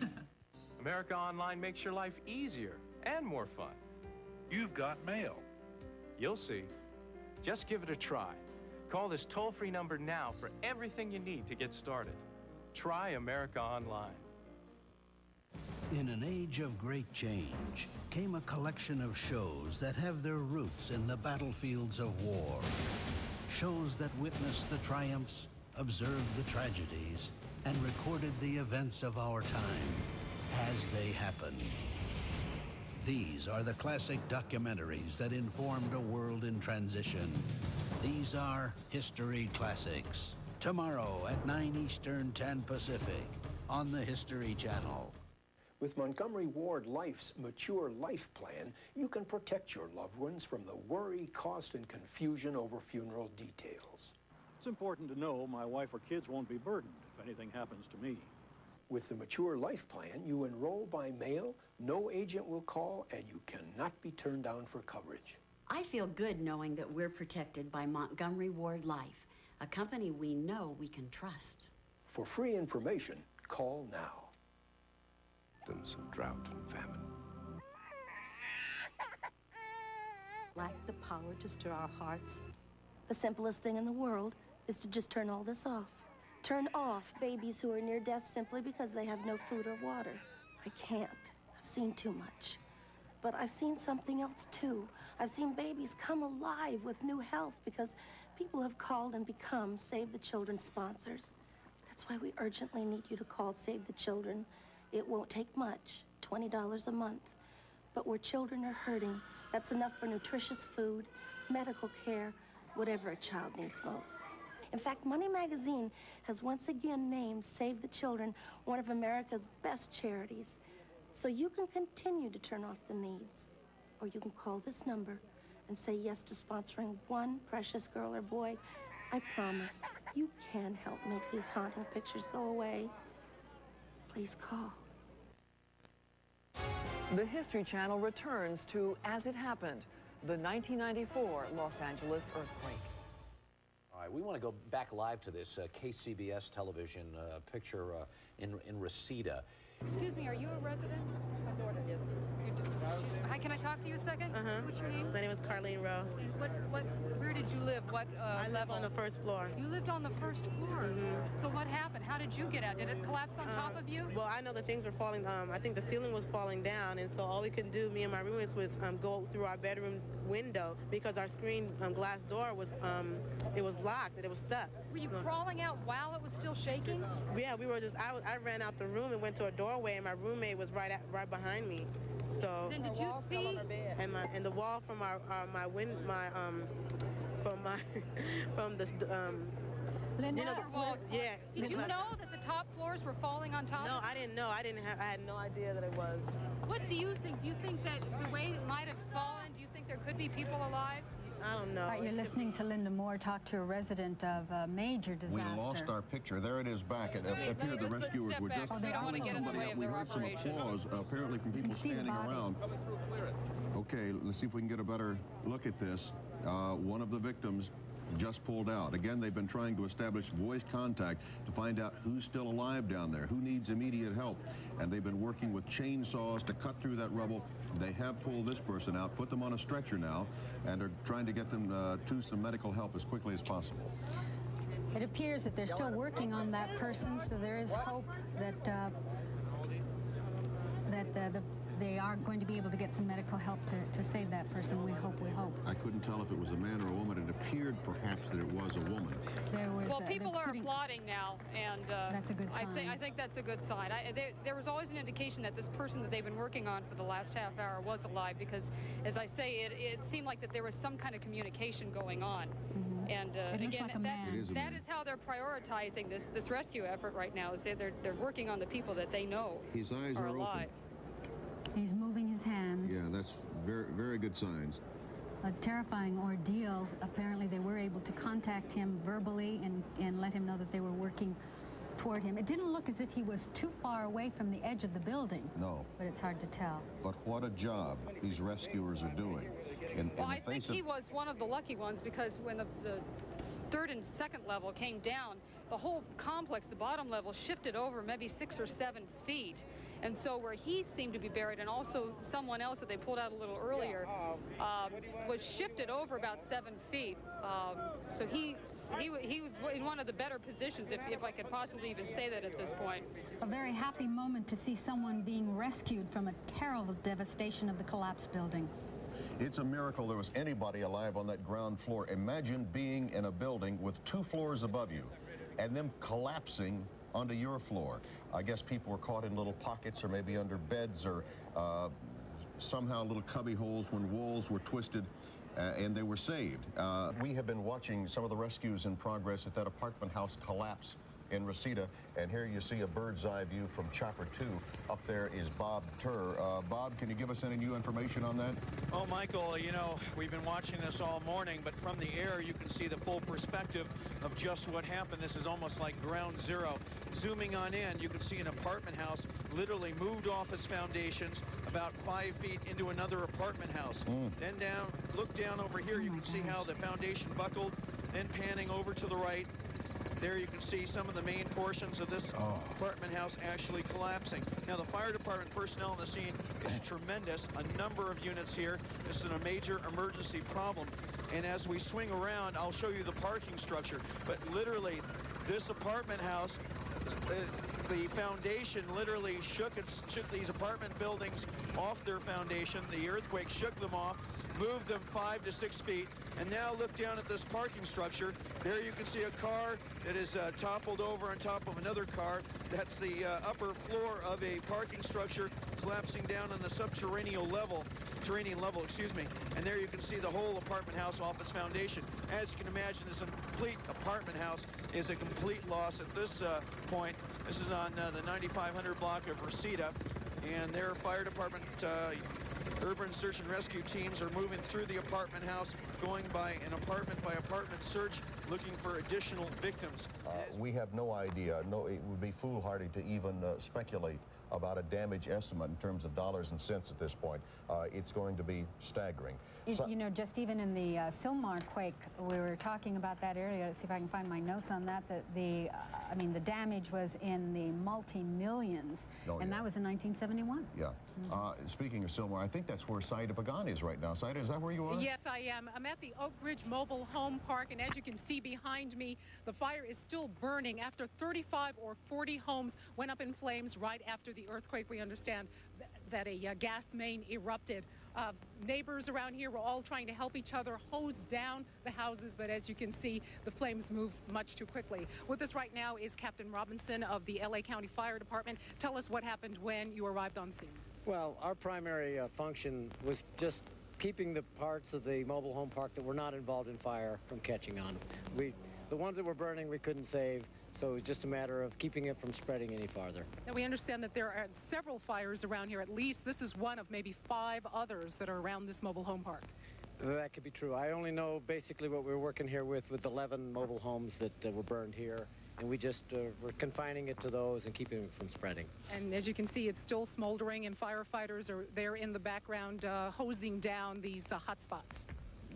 America Online makes your life easier and more fun. You've got mail. You'll see. Just give it a try. Call this toll-free number now for everything you need to get started. Try America Online. In an age of great change came a collection of shows that have their roots in the battlefields of war. Shows that witnessed the triumphs, observed the tragedies, and recorded the events of our time as they happened. These are the classic documentaries that informed a world in transition. These are History Classics. Tomorrow at 9 Eastern, 10 Pacific on the History Channel. With Montgomery Ward Life's Mature Life Plan, you can protect your loved ones from the worry, cost, and confusion over funeral details. It's important to know my wife or kids won't be burdened if anything happens to me. With the Mature Life Plan, you enroll by mail, no agent will call, and you cannot be turned down for coverage. I feel good knowing that we're protected by Montgomery Ward Life, a company we know we can trust. For free information, call now. Of drought and famine. Lack the power to stir our hearts. The simplest thing in the world is to just turn all this off. Turn off babies who are near death simply because they have no food or water. I can't. I've seen too much. But I've seen something else too. I've seen babies come alive with new health because people have called and become Save the Children sponsors. That's why we urgently need you to call Save the Children. It won't take much, $20 a month. But where children are hurting, that's enough for nutritious food, medical care, whatever a child needs most. In fact, Money Magazine has once again named Save the Children one of America's best charities. So you can continue to turn off the needs, or you can call this number and say yes to sponsoring one precious girl or boy. I promise you can help make these haunting pictures go away. Please call. The History Channel returns to As It Happened, the 1994 Los Angeles earthquake. All right, we want to go back live to this KCBS television picture in Reseda. Excuse me, are you a resident? My daughter is. Hi, can I talk to you a second? What's your name? My name is Carlene Rowe. Where did you live? What I live level? on the first floor. You lived on the first floor? So what happened? How did you get out? Did it collapse on top of you? Well, I know that things were falling. I think the ceiling was falling down, and so all we could do, me and my roommates, was go through our bedroom window because our screen glass door was it was locked and it was stuck. Were you crawling out while it was still shaking? Yeah, we were just. I ran out the room and went to a doorway, and my roommate was right behind me. So then did you see? And the wall from from the Linda, you know, walls. Yeah. Did you know that the top floors were falling on top? No, I didn't know. I had no idea that it was. What do you think? Do you think that the way it might have fallen? Do you think there could be people alive? I don't know. All right, you're listening to Linda Moore talk to a resident of a major disaster. We lost our picture. There it is back. It appeared the rescuers were just they don't want to get in the way of we their heard some operation. applause, apparently from people standing around. Okay, let's see if we can get a better look at this. One of the victims just pulled out. Again, they've been trying to establish voice contact to find out who's still alive down there, who needs immediate help. And they've been working with chainsaws to cut through that rubble. They have pulled this person out, put them on a stretcher now, and are trying to get them to some medical help as quickly as possible. It appears that they're still working on that person, so there is hope that they are going to be able to get some medical help to save that person. We hope. I couldn't tell if it was a man or a woman. It appeared perhaps that it was a woman. Well, people are applauding now, and that's a good sign. I think that's a good sign. There was always an indication that this person that they've been working on for the last half hour was alive, because, as I say, it seemed like that there was some kind of communication going on. And again, that is how they're prioritizing this rescue effort right now. Is they're working on the people that they know His eyes are are alive. open. He's moving his hands. Yeah, that's very, very good signs. A terrifying ordeal. Apparently, they were able to contact him verbally and let him know that they were working toward him. It didn't look as if he was too far away from the edge of the building. No. But it's hard to tell. But what a job these rescuers are doing. Well, I think he was one of the lucky ones, because when the third and second level came down, the whole complex, the bottom level, shifted over maybe 6 or 7 feet. And so where he seemed to be buried, and also someone else that they pulled out a little earlier, was shifted over about 7 feet. So he was in one of the better positions, if I could possibly even say that at this point. A very happy moment to see someone being rescued from a terrible devastation of the collapsed building. It's a miracle there was anybody alive on that ground floor. Imagine being in a building with 2 floors above you and them collapsing onto your floor. I guess people were caught in little pockets or maybe under beds or somehow little cubby holes when walls were twisted, and they were saved. We have been watching some of the rescues in progress at that apartment house collapse in Reseda, and here you see a bird's eye view from Chopper 2. Up there is Bob Turr. Bob, can you give us any new information on that? Oh, Michael, you know, we've been watching this all morning, but from the air you can see the full perspective of just what happened. This is almost like ground zero. Zooming on in, you can see an apartment house literally moved off its foundations about 5 feet into another apartment house. Then look down over here, you can see how the foundation buckled, then panning over to the right. There you can see some of the main portions of this apartment house actually collapsing. Now, the fire department personnel on the scene is tremendous. A number of units here. This is a major emergency problem. And as we swing around, I'll show you the parking structure. But literally, this apartment house, the foundation literally shook these apartment buildings off their foundation. The earthquake shook them off, moved them 5 to 6 feet. And now look down at this parking structure. There you can see a car that is toppled over on top of another car. That's the upper floor of a parking structure collapsing down on the subterranean level, excuse me. And there you can see the whole apartment house off its foundation. As you can imagine, this complete apartment house is a complete loss at this point. This is on the 9500 block of Reseda, and their fire department urban search and rescue teams are moving through the apartment house, going by an apartment search, looking for additional victims. We have no idea. It would be foolhardy to even speculate about a damage estimate in terms of dollars and cents at this point. It's going to be staggering. You know, just even in the Sylmar quake, we were talking about that earlier. Let's see if I can find my notes on that. The damage was in the multi-millions, and that was in 1971. Yeah. Speaking of Sylmar, I think that's where Saida Pagan is right now. Saida, is that where you are? Yes, I am. I'm at the Oak Ridge Mobile Home Park, and as you can see behind me, the fire is still burning after 35 or 40 homes went up in flames right after the earthquake. We understand that a gas main erupted. Neighbors around here were all trying to help each other hose down the houses, but as you can see, the flames move much too quickly. With us right now is Captain Robinson of the LA County Fire Department. Tell us what happened when you arrived on scene. Well, our primary function was just keeping the parts of the mobile home park that were not involved in fire from catching on. The ones that were burning we couldn't save, so it was just a matter of keeping it from spreading any farther. Now, we understand that there are several fires around here. At least this is one of maybe 5 others that are around this mobile home park. That could be true. I only know basically what we're working here with 11 mobile homes that were burned here, and we just we're confining it to those and keeping it from spreading. And as you can see, it's still smoldering, and firefighters are there in the background hosing down these hot spots.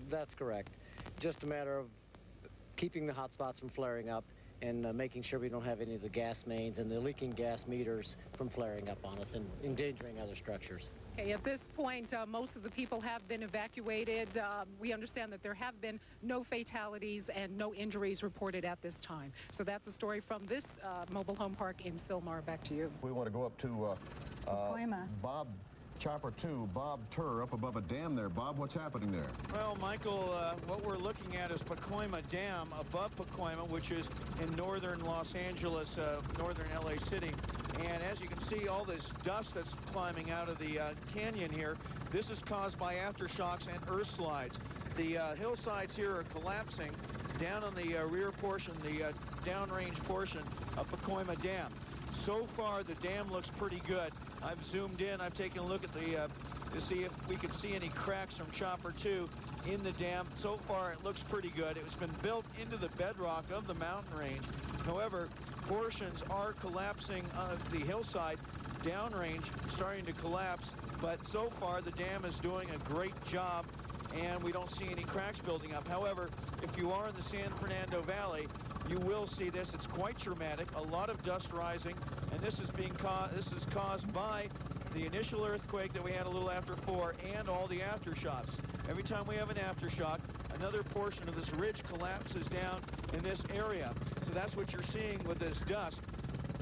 That's correct. Just a matter of keeping the hot spots from flaring up and making sure we don't have any of the gas mains and the leaking gas meters from flaring up on us and endangering other structures. Okay, at this point, most of the people have been evacuated. We understand that there have been no fatalities and no injuries reported at this time. So that's a story from this mobile home park in Sylmar. Back to you. We want to go up to Bob Chopper 2, Bob Turr, up above a dam there. Bob, what's happening there? Well, Michael, what we're looking at is Pacoima Dam above Pacoima, which is in northern Los Angeles, northern LA City. And as you can see, all this dust that's climbing out of the canyon here, this is caused by aftershocks and earth slides. The hillsides here are collapsing down on the rear portion, the downrange portion of Pacoima Dam. So far, the dam looks pretty good. I've zoomed in. I've taken a look at the to see if we could see any cracks from Chopper 2 in the dam. So far, it looks pretty good. It's been built into the bedrock of the mountain range. However, portions are collapsing of the hillside downrange, starting to collapse. But so far, the dam is doing a great job, and we don't see any cracks building up. However, if you are in the San Fernando Valley, you will see this. It's quite dramatic. A lot of dust rising, and this is caused by the initial earthquake that we had a little after 4 and all the aftershocks. Every time we have an aftershock, another portion of this ridge collapses down in this area. So that's what you're seeing with this dust.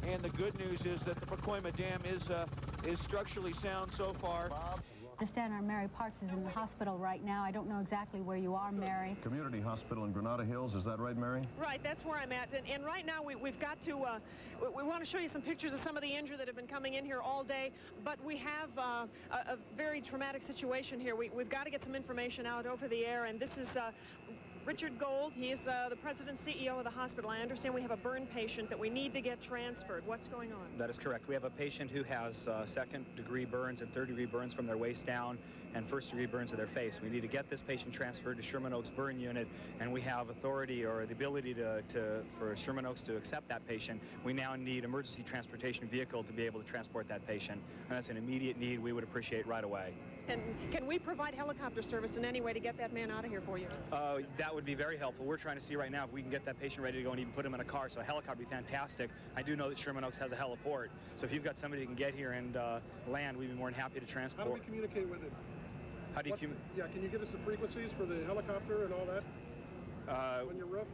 And the good news is that the Pacoima Dam is structurally sound so far. I understand our Mary Parks is in the hospital right now. I don't know exactly where you are, Mary. Community Hospital in Granada Hills, is that right, Mary? Right, that's where I'm at. And right now we've got to, we want to show you some pictures of some of the injured that have been coming in here all day. But we have a very traumatic situation here. We've got to get some information out over the air. And this is Richard Gold. He is the president and CEO of the hospital. I understand we have a burn patient that we need to get transferred. What's going on? That is correct. We have a patient who has second-degree burns and third-degree burns from their waist down and first-degree burns of their face. We need to get this patient transferred to Sherman Oaks Burn Unit, and we have authority or the ability for Sherman Oaks to accept that patient. We now need emergency transportation vehicle to be able to transport that patient, and that's an immediate need we would appreciate right away. And can we provide helicopter service in any way to get that man out of here for you? That would be very helpful. We're trying to see right now if we can get that patient ready to go and even put him in a car, so a helicopter would be fantastic. I do know that Sherman Oaks has a heliport, so if you've got somebody who can get here and land, we'd be more than happy to transport. How do we communicate with it? How do you communicate? Yeah, can you give us the frequencies for the helicopter and all that on your roof?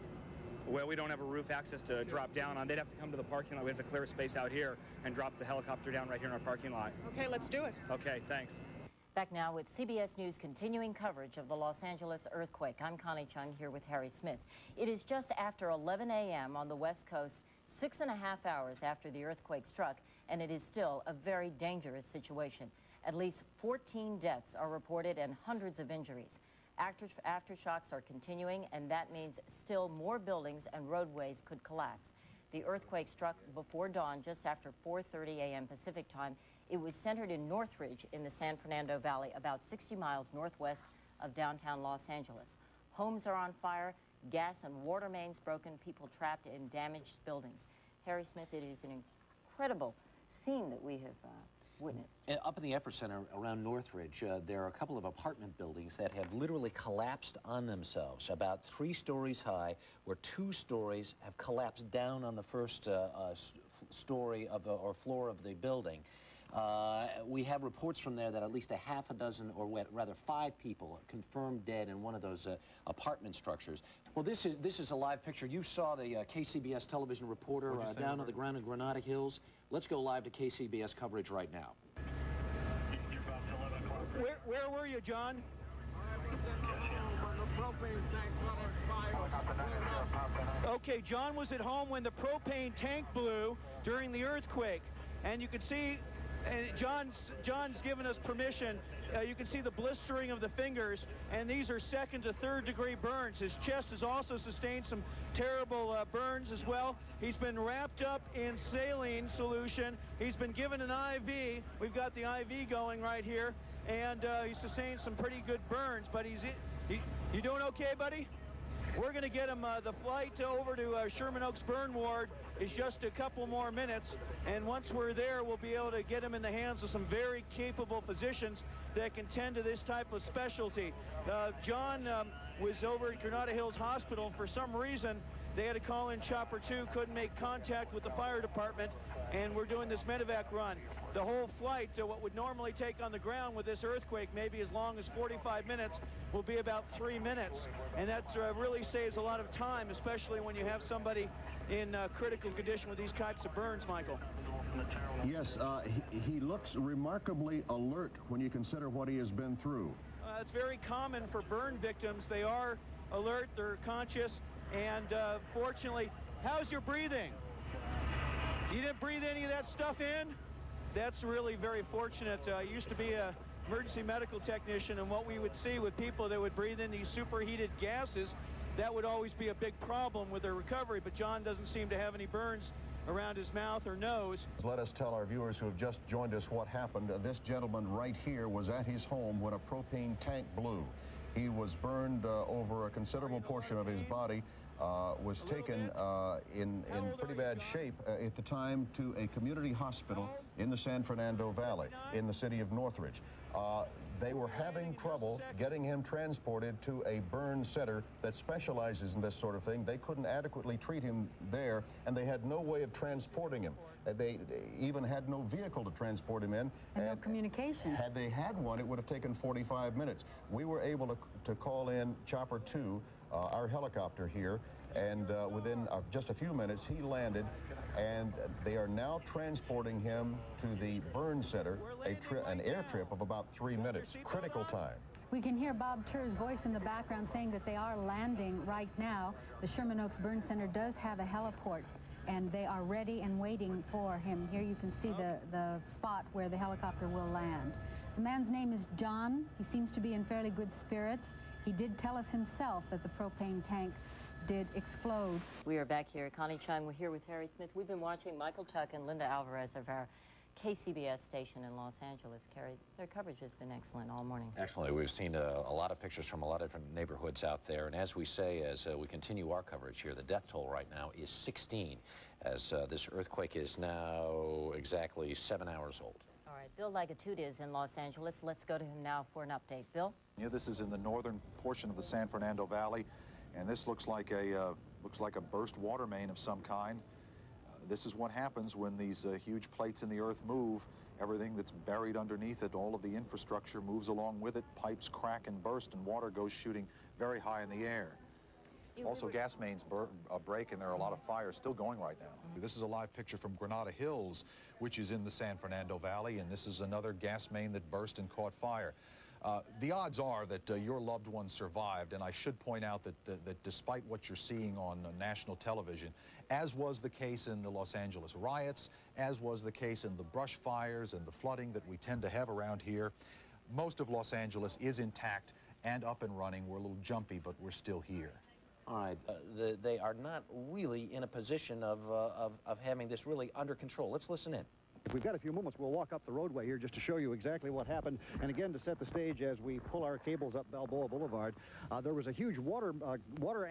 Well, we don't have a roof access to drop down on. They'd have to come to the parking lot. We have to clear a space out here and drop the helicopter down right here in our parking lot. Okay, let's do it. Okay, thanks. Back now with CBS News continuing coverage of the Los Angeles earthquake. I'm Connie Chung here with Harry Smith. It is just after 11 a.m. on the West Coast, 6.5 hours after the earthquake struck, and it is still a very dangerous situation. At least 14 deaths are reported and hundreds of injuries. Aftershocks are continuing, and that means still more buildings and roadways could collapse. The earthquake struck before dawn, just after 4:30 a.m. Pacific time. It was centered in Northridge in the San Fernando Valley, about 60 miles northwest of downtown Los Angeles. Homes are on fire, gas and water mains broken, people trapped in damaged buildings. Harry Smith, it is an incredible scene that we have witnessed. Up in the epicenter around Northridge, there are a couple of apartment buildings that have literally collapsed on themselves, about 3 stories high, where 2 stories have collapsed down on the first story of or floor of the building. We have reports from there that at least a half a dozen, or rather 5 people, are confirmed dead in one of those apartment structures. Well, this is a live picture. You saw the KCBS television reporter down on the ground in Granada Hills. Let's go live to KCBS coverage right now. Where were you, John? Okay, John was at home when the propane tank blew during the earthquake, and you can see. And John's given us permission. You can see the blistering of the fingers, and these are 2nd to 3rd degree burns. His chest has also sustained some terrible burns as well. He's been wrapped up in saline solution. He's been given an IV. We've got the IV going right here, and he's sustained some pretty good burns. But you doing okay, buddy? We're going to get him, the flight over to Sherman Oaks Burn Ward is just a couple more minutes, and once we're there, we'll be able to get him in the hands of some very capable physicians that can tend to this type of specialty. John was over at Granada Hills Hospital. For some reason, they had to call in Chopper 2, couldn't make contact with the fire department, and we're doing this medevac run. The whole flight, what would normally take on the ground with this earthquake, maybe as long as 45 minutes, will be about 3 minutes. And that really saves a lot of time, especially when you have somebody in critical condition with these types of burns, Michael. Yes, he looks remarkably alert when you consider what he has been through. It's very common for burn victims. They are alert, they're conscious, and fortunately, how's your breathing? You didn't breathe any of that stuff in? That's really very fortunate. I used to be an emergency medical technician, and what we would see with people that would breathe in these superheated gases, that would always be a big problem with their recovery, but John doesn't seem to have any burns around his mouth or nose. Let us tell our viewers who have just joined us what happened. This gentleman right here was at his home when a propane tank blew. He was burned over a considerable portion of his body, was taken in pretty bad shape at the time to a community hospital in the San Fernando Valley in the city of Northridge. They were having trouble getting him transported to a burn center that specializes in this sort of thing. They couldn't adequately treat him there, and they had no way of transporting him. They even had no vehicle to transport him in. And no communication. Had they had one, it would have taken 45 minutes. We were able to call in Chopper 2, our helicopter here, and within just a few minutes, he landed, and they are now transporting him to the burn center, an air trip of about 3 minutes, critical time. We can hear Bob Turr's voice in the background saying that they are landing right now. The Sherman Oaks Burn Center does have a heliport, and they are ready and waiting for him. Here you can see the spot where the helicopter will land. The man's name is John. He seems to be in fairly good spirits. He did tell us himself that the propane tank did explode. We are back here. Connie Chung, we're here with Harry Smith. We've been watching Michael Tuck and Linda Alvarez of our KCBS station in Los Angeles. Carrie, their coverage has been excellent all morning. Actually, we've seen a lot of pictures from a lot of different neighborhoods out there. And as we say, as we continue our coverage here, the death toll right now is 16, as this earthquake is now exactly 7 hours old. All right, Bill Lagatute is in Los Angeles. Let's go to him now for an update. Bill? Yeah, this is in the northern portion of the San Fernando Valley, and this looks like a burst water main of some kind. This is what happens when these huge plates in the earth move. Everything that's buried underneath it, all of the infrastructure moves along with it. Pipes crack and burst, and water goes shooting very high in the air. Also, gas mains break, and there are a lot of fires still going right now. This is a live picture from Granada Hills, which is in the San Fernando Valley, and this is another gas main that burst and caught fire. The odds are that your loved one survived, and I should point out that despite what you're seeing on national television, as was the case in the Los Angeles riots, as was the case in the brush fires and the flooding that we tend to have around here, most of Los Angeles is intact and up and running. We're a little jumpy, but we're still here. All right, they are not really in a position of having this really under control. Let's listen in. If we've got a few moments, we'll walk up the roadway here just to show you exactly what happened. And again, to set the stage as we pull our cables up Balboa Boulevard, there was a huge water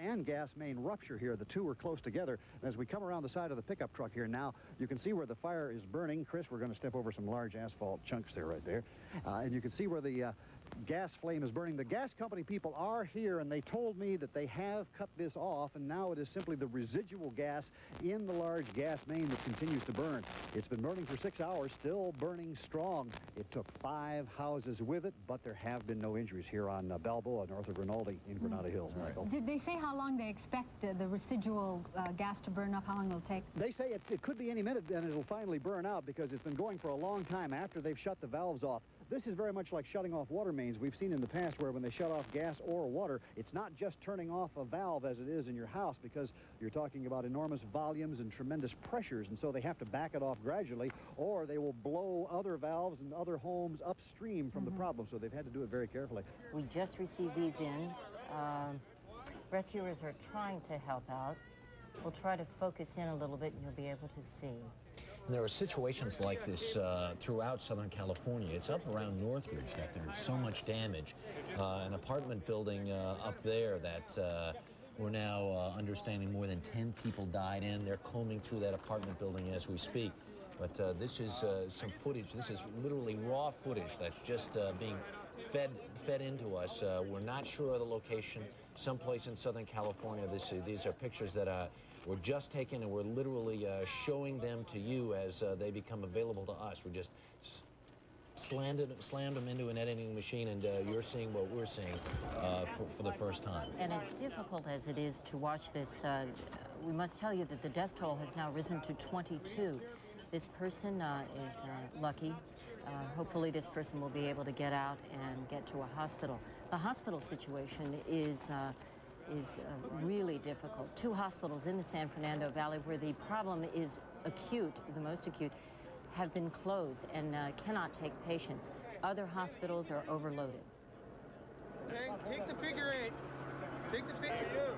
and gas main rupture here. The two were close together. And as we come around the side of the pickup truck here now, you can see where the fire is burning. Chris, we're going to step over some large asphalt chunks there right there. And you can see where the gas flame is burning. The gas company people are here, and they told me that they have cut this off, and now it is simply the residual gas in the large gas main that continues to burn. It's been burning for 6 hours, still burning strong. It took 5 houses with it, but there have been no injuries here on Balboa, north of Rinaldi in Granada Hills, Michael. Did they say how long they expect the residual gas to burn off, how long it'll take? They say it could be any minute, and it'll finally burn out because it's been going for a long time after they've shut the valves off. This is very much like shutting off water mains. We've seen in the past where when they shut off gas or water, it's not just turning off a valve as it is in your house, because you're talking about enormous volumes and tremendous pressures, and so they have to back it off gradually, or they will blow other valves and other homes upstream from the problem, so they've had to do it very carefully. We just received these in. Rescuers are trying to help out. We'll try to focus in a little bit, and you'll be able to see. And there are situations like this throughout Southern California. It's up around Northridge that there's so much damage. An apartment building up there that We're now understanding more than 10 people died, and they're combing through that apartment building as we speak. But this is some footage. This is literally raw footage that's just being fed into us. We're not sure of the location. Someplace in Southern California. These are pictures that were just taken, and we're literally showing them to you as they become available to us. We're just slammed them into an editing machine, and you're seeing what we're seeing for the first time. And as difficult as it is to watch this, we must tell you that the death toll has now risen to 22. This person is lucky. Hopefully this person will be able to get out and get to a hospital. The hospital situation is really difficult. 2 hospitals in the San Fernando Valley where the problem is acute, the most acute, have been closed and cannot take patients. Other hospitals are overloaded. Okay, take the figure 8. Take the figure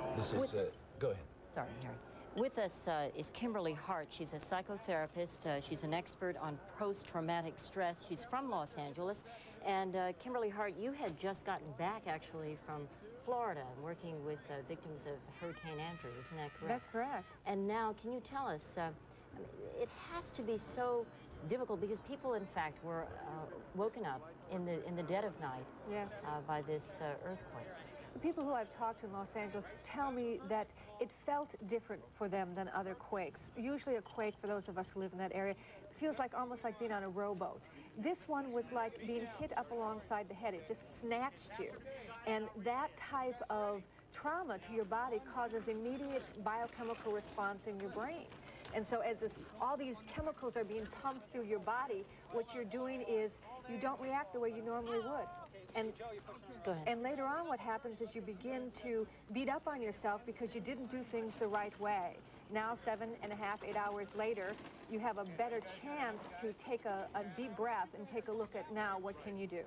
8. This is, go ahead. Sorry, Harry. With us is Kimberly Hart. She's a psychotherapist. She's an expert on post-traumatic stress. She's from Los Angeles. And Kimberly Hart, you had just gotten back, actually, from Florida, working with victims of Hurricane Andrew. Isn't that correct? That's correct. And now, can you tell us, it has to be so difficult because people, in fact, were woken up in the dead of night. Yes. By this earthquake. The people who I've talked to in Los Angeles tell me that it felt different for them than other quakes. Usually a quake, for those of us who live in that area, feels like almost like being on a rowboat. This one was like being hit up alongside the head. It just snatched you. And that type of trauma to your body causes immediate biochemical response in your brain. And so as all these chemicals are being pumped through your body, what you're doing is you don't react the way you normally would. And later on what happens is you begin to beat up on yourself because you didn't do things the right way. Now 7.5, 8 hours later, you have a better chance to take a deep breath and take a look at now what can you do.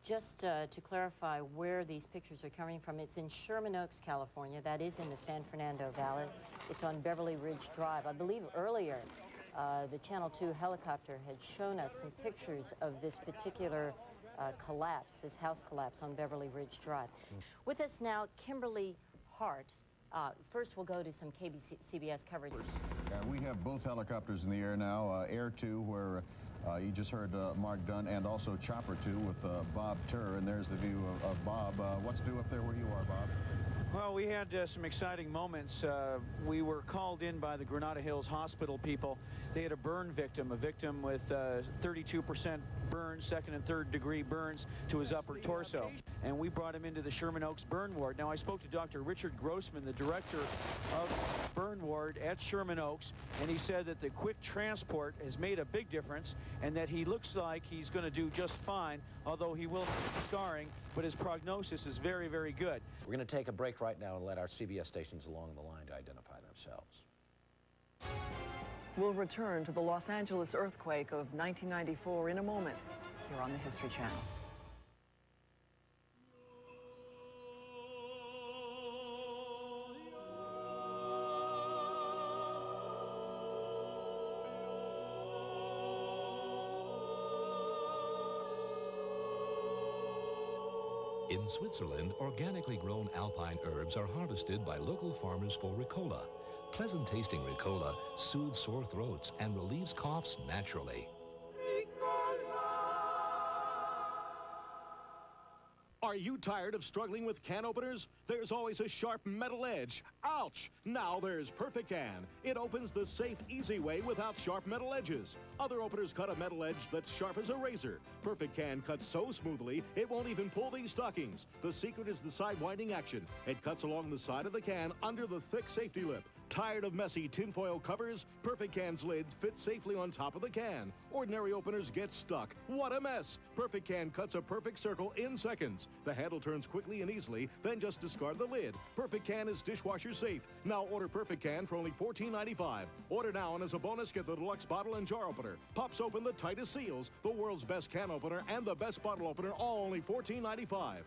Just to clarify where these pictures are coming from, it's in Sherman Oaks, California. That is in the San Fernando Valley. It's on Beverly Ridge Drive. I believe earlier the Channel 2 helicopter had shown us some pictures of this particular collapse, this house collapse on Beverly Ridge Drive. With us now, Kimberly Hart. First, we'll go to some KCBS coverage. We have both helicopters in the air now, Air 2, where you just heard Mark Dunn, and also Chopper 2 with Bob Turr, and there's the view of Bob. What's new up there where you are, Bob? Well, we had some exciting moments. We were called in by the Granada Hills Hospital people. They had a burn victim, with 32% burns, 2nd and 3rd degree burns to his upper torso. And we brought him into the Sherman Oaks Burn Ward. Now, I spoke to Dr. Richard Grossman, the director of Burn Ward at Sherman Oaks, and he said that the quick transport has made a big difference and that he looks like he's going to do just fine, although he will have scarring, but his prognosis is very, very good. We're going to take a break right now and let our CBS stations along the line to identify themselves. We'll return to the Los Angeles earthquake of 1994 in a moment here on the History Channel. In Switzerland, organically grown alpine herbs are harvested by local farmers for Ricola. Pleasant-tasting Ricola soothes sore throats and relieves coughs naturally. Are you tired of struggling with can openers? There's always a sharp metal edge. Ouch! Now there's Perfect Can. It opens the safe, easy way without sharp metal edges. Other openers cut a metal edge that's sharp as a razor. Perfect Can cuts so smoothly, it won't even pull these stockings. The secret is the side-winding action. It cuts along the side of the can under the thick safety lip. Tired of messy tinfoil covers? Perfect Can's lids fit safely on top of the can. Ordinary openers get stuck. What a mess! Perfect Can cuts a perfect circle in seconds. The handle turns quickly and easily, then just discard the lid. Perfect Can is dishwasher safe. Now order Perfect Can for only $14.95. Order now, and as a bonus, get the deluxe bottle and jar opener. Pops open the tightest seals, the world's best can opener, and the best bottle opener, all only $14.95.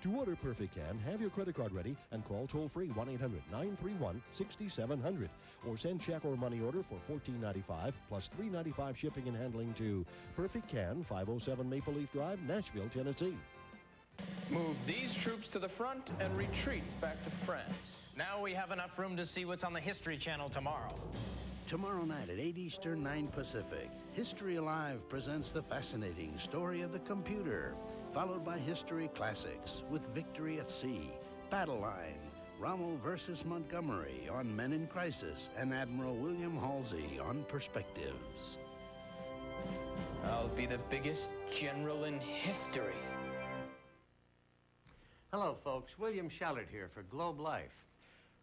To order Perfect Can, have your credit card ready and call toll-free 1-800-931-6700 or send check or money order for $14.95 plus $3.95 shipping and handling to Perfect Can, 507 Maple Leaf Drive, Nashville, Tennessee. Move these troops to the front and retreat back to France. Now we have enough room to see what's on the History Channel tomorrow. Tomorrow night at 8 Eastern, 9 Pacific, History Alive presents the fascinating story of the computer, followed by History Classics with Victory at Sea, Battle Line, Rommel versus Montgomery on Men in Crisis, and Admiral William Halsey on Perspectives. I'll be the biggest general in history. Hello, folks. William Shallard here for Globe Life.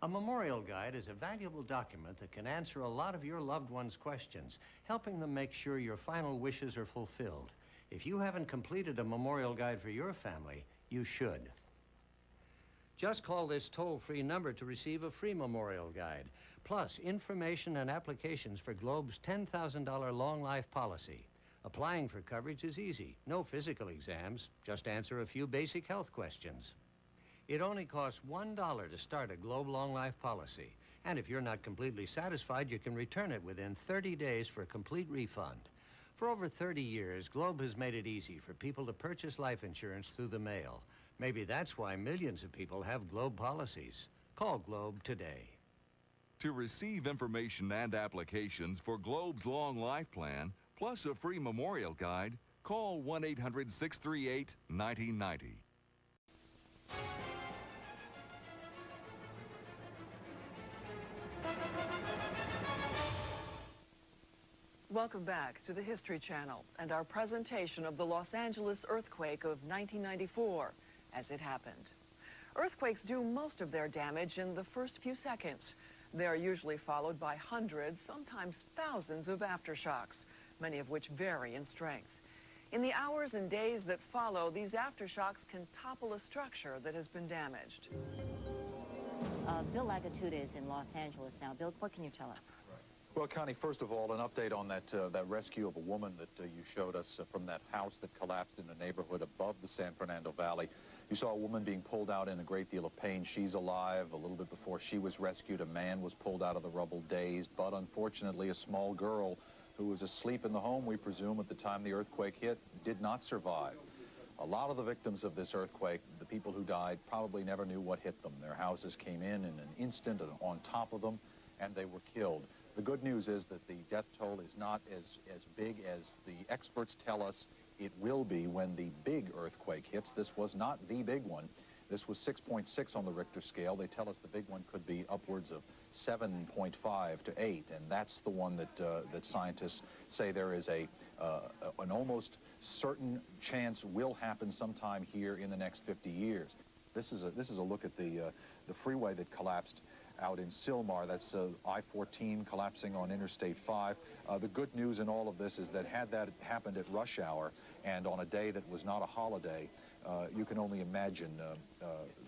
A memorial guide is a valuable document that can answer a lot of your loved ones' questions, helping them make sure your final wishes are fulfilled. If you haven't completed a memorial guide for your family, you should. Just call this toll-free number to receive a free memorial guide, plus information and applications for Globe's $10,000 long life policy. Applying for coverage is easy. No physical exams, just answer a few basic health questions. It only costs $1 to start a Globe Long Life policy. And if you're not completely satisfied, you can return it within 30 days for a complete refund. For over 30 years, Globe has made it easy for people to purchase life insurance through the mail. Maybe that's why millions of people have Globe policies. Call Globe today. To receive information and applications for Globe's Long Life Plan, plus a free memorial guide, call 1-800-638-9090. Welcome back to the History Channel and our presentation of the Los Angeles earthquake of 1994 as it happened. Earthquakes do most of their damage in the first few seconds. They are usually followed by hundreds, sometimes thousands of aftershocks, many of which vary in strength. In the hours and days that follow, these aftershocks can topple a structure that has been damaged. Bill Lagatuda is in Los Angeles now. Bill, what can you tell us? Well, Connie, first of all, an update on that rescue of a woman that you showed us from that house that collapsed in the neighborhood above the San Fernando Valley. You saw a woman being pulled out in a great deal of pain. She's alive. A little bit before she was rescued, a man was pulled out of the rubble dazed, but unfortunately a small girl who was asleep in the home, we presume, at the time the earthquake hit, did not survive. A lot of the victims of this earthquake, the people who died, probably never knew what hit them. Their houses came in an instant and on top of them, and they were killed. The good news is that the death toll is not as big as the experts tell us it will be when the big earthquake hits. This was not the big one. This was 6.6 on the Richter scale. They tell us the big one could be upwards of 7.5 to 8, and that's the one that scientists say there is an almost certain chance will happen sometime here in the next 50 years. This is a look at the freeway that collapsed out in Sylmar. That's I-14 collapsing on Interstate 5. The good news in all of this is that had that happened at rush hour and on a day that was not a holiday, you can only imagine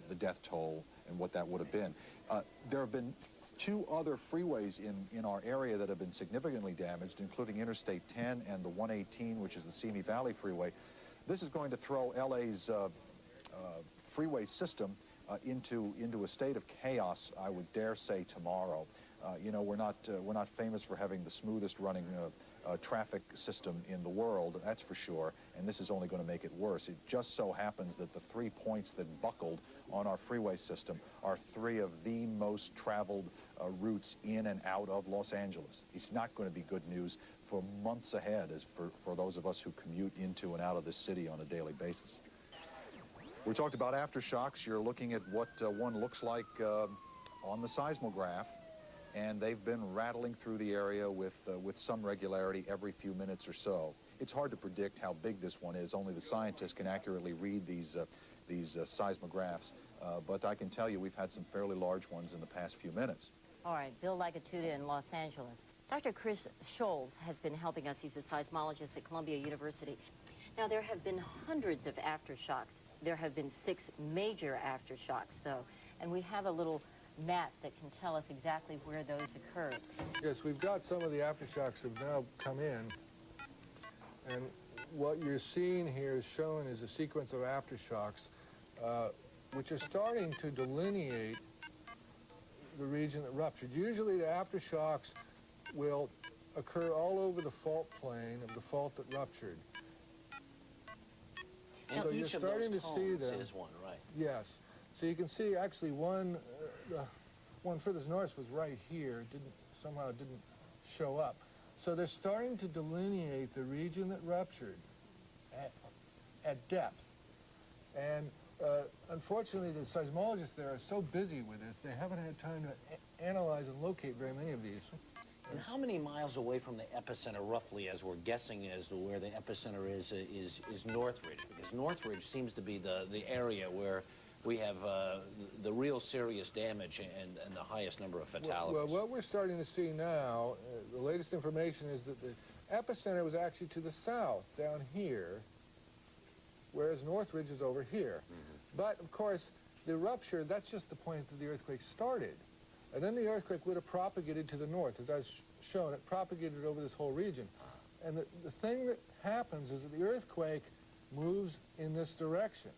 the death toll and what that would have been. There have been 2 other freeways in our area that have been significantly damaged, including Interstate 10 and the 118, which is the Simi Valley Freeway. This is going to throw LA's freeway system into a state of chaos, I would dare say, tomorrow. You know, we're not famous for having the smoothest running traffic system in the world, that's for sure, and this is only going to make it worse. It just so happens that the 3 points that buckled on our freeway system are 3 of the most traveled routes in and out of Los Angeles. It's not going to be good news for months ahead as for those of us who commute into and out of this city on a daily basis. We talked about aftershocks. You're looking at what one looks like on the seismograph, and they've been rattling through the area with some regularity every few minutes or so. It's hard to predict how big this one is. Only the scientists can accurately read these seismographs, but I can tell you we've had some fairly large ones in the past few minutes. All right, Bill Lagatuda in Los Angeles. Dr. Chris Scholes has been helping us. He's a seismologist at Columbia University. Now, there have been hundreds of aftershocks. There have been 6 major aftershocks, though, and we have a little map that can tell us exactly where those occurred. Yes, we've got some of the aftershocks have now come in, and what you're seeing here is shown as a sequence of aftershocks, which are starting to delineate the region that ruptured. Usually the aftershocks will occur all over the fault plane of the fault that ruptured. And so each you're of starting those to see tones them. is one, right? Yes. So you can see actually one furthest north was right here. Somehow it didn't show up. So they're starting to delineate the region that ruptured at depth. And unfortunately, the seismologists there are so busy with this, they haven't had time to analyze and locate very many of these. And how many miles away from the epicenter, roughly, as we're guessing as to where the epicenter is Northridge? Because Northridge seems to be the area where we have the real serious damage and the highest number of fatalities. Well, what we're starting to see now, the latest information is that the epicenter was actually to the south, down here, whereas Northridge is over here. But, of course, the rupture, that's just the point that the earthquake started. And then the earthquake would have propagated to the north. As I've shown, it propagated over this whole region. And the thing that happens is that the earthquake moves in this direction.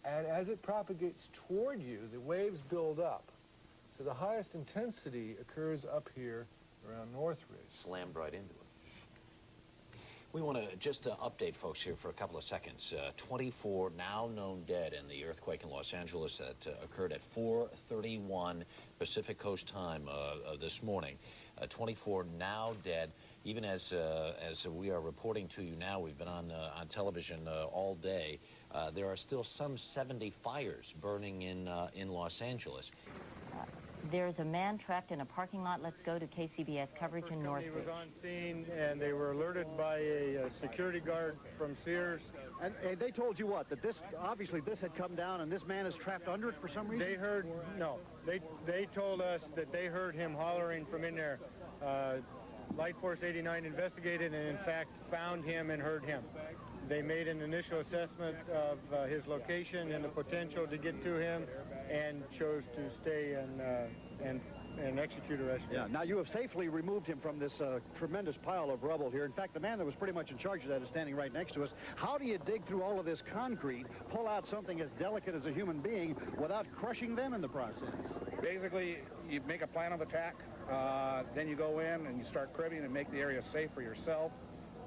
And as it propagates toward you, the waves build up. So the highest intensity occurs up here around Northridge. Slammed right into it. We want to just update folks here for a couple of seconds. 24 now known dead in the earthquake in Los Angeles that occurred at 4:31 Pacific Coast time this morning. 24 now dead. Even as we are reporting to you now, we've been on television all day. There are still some 70 fires burning in Los Angeles. There's a man trapped in a parking lot. Let's go to KCBS coverage in Northridge. He was on scene, and they were alerted by a security guard from Sears. And they told you what? That obviously this had come down, and this man is trapped under it for some reason? They heard, no. They told us that they heard him hollering from in there. Light Force 89 investigated and, in fact, found him and heard him. They made an initial assessment of his location and the potential to get to him, and chose to stay and execute a rescue. Yeah, now you have safely removed him from this tremendous pile of rubble here. In fact, the man that was pretty much in charge of that is standing right next to us. How do you dig through all of this concrete, pull out something as delicate as a human being without crushing them in the process? Basically, you make a plan of attack, then you go in and you start cribbing and make the area safe for yourself.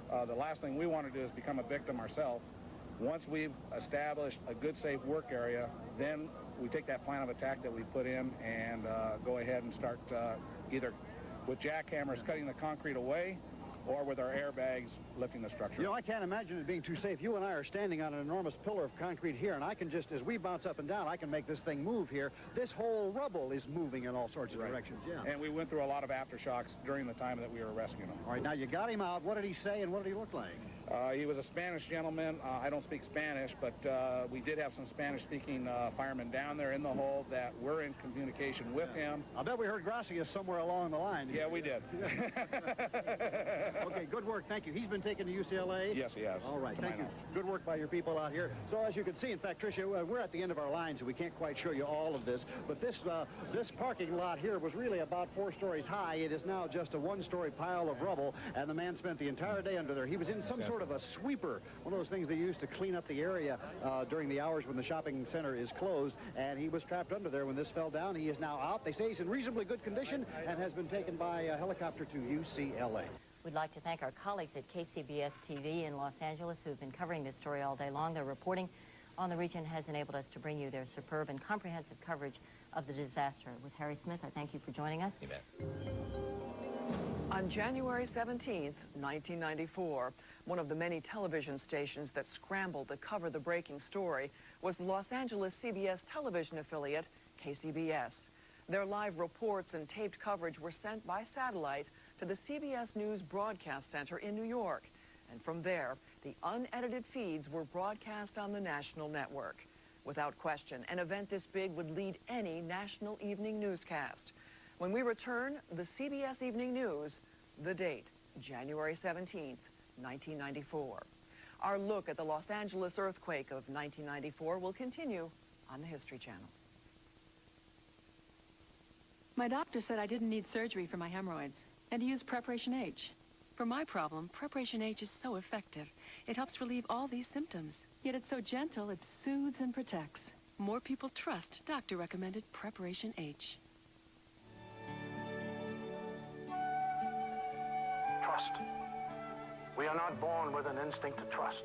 The last thing we want to do is become a victim ourselves. Once we've established a good, safe work area, then we take that plan of attack that we put in and go ahead and start either with jackhammers cutting the concrete away, or with our airbags lifting the structure. You know, I can't imagine it being too safe. You and I are standing on an enormous pillar of concrete here, and I can just, as we bounce up and down, I can make this thing move here. This whole rubble is moving in all sorts of directions, yeah. And we went through a lot of aftershocks during the time that we were rescuing him. All right, now you got him out. What did he say, and what did he look like? He was a Spanish gentleman. I don't speak Spanish, but we did have some Spanish-speaking firemen down there in the hole that were in communication with him. I bet we heard Gracias somewhere along the line. Yeah, we did. Okay, good work. Thank you. He's been taken to UCLA? Yes, he has. All right, thank you. Good work by your people out here. So as you can see, in fact, Tricia, we're at the end of our line, so we can't quite show you all of this. But this parking lot here was really about 4 stories high. It is now just a 1-story pile of rubble, and the man spent the entire day under there. He was in some sort of a sweeper, one of those things they use to clean up the area during the hours when the shopping center is closed, and he was trapped under there when this fell down. He is now out. They say he's in reasonably good condition and has been taken by a helicopter to UCLA. We'd like to thank our colleagues at KCBS-TV in Los Angeles who've been covering this story all day long. Their reporting on the region has enabled us to bring you their superb and comprehensive coverage of the disaster. With Harry Smith, I thank you for joining us. You bet. On January 17th, 1994, one of the many television stations that scrambled to cover the breaking story was the Los Angeles CBS television affiliate, KCBS. Their live reports and taped coverage were sent by satellite to the CBS News Broadcast Center in New York. And from there, the unedited feeds were broadcast on the national network. Without question, an event this big would lead any national evening newscast. When we return, the CBS Evening News, the date, January 17th, 1994. Our look at the Los Angeles earthquake of 1994 will continue on the History Channel. My doctor said I didn't need surgery for my hemorrhoids, and to use Preparation H. For my problem, Preparation H is so effective. It helps relieve all these symptoms. Yet it's so gentle, it soothes and protects. More people trust doctor-recommended Preparation H. Trust. We are not born with an instinct to trust.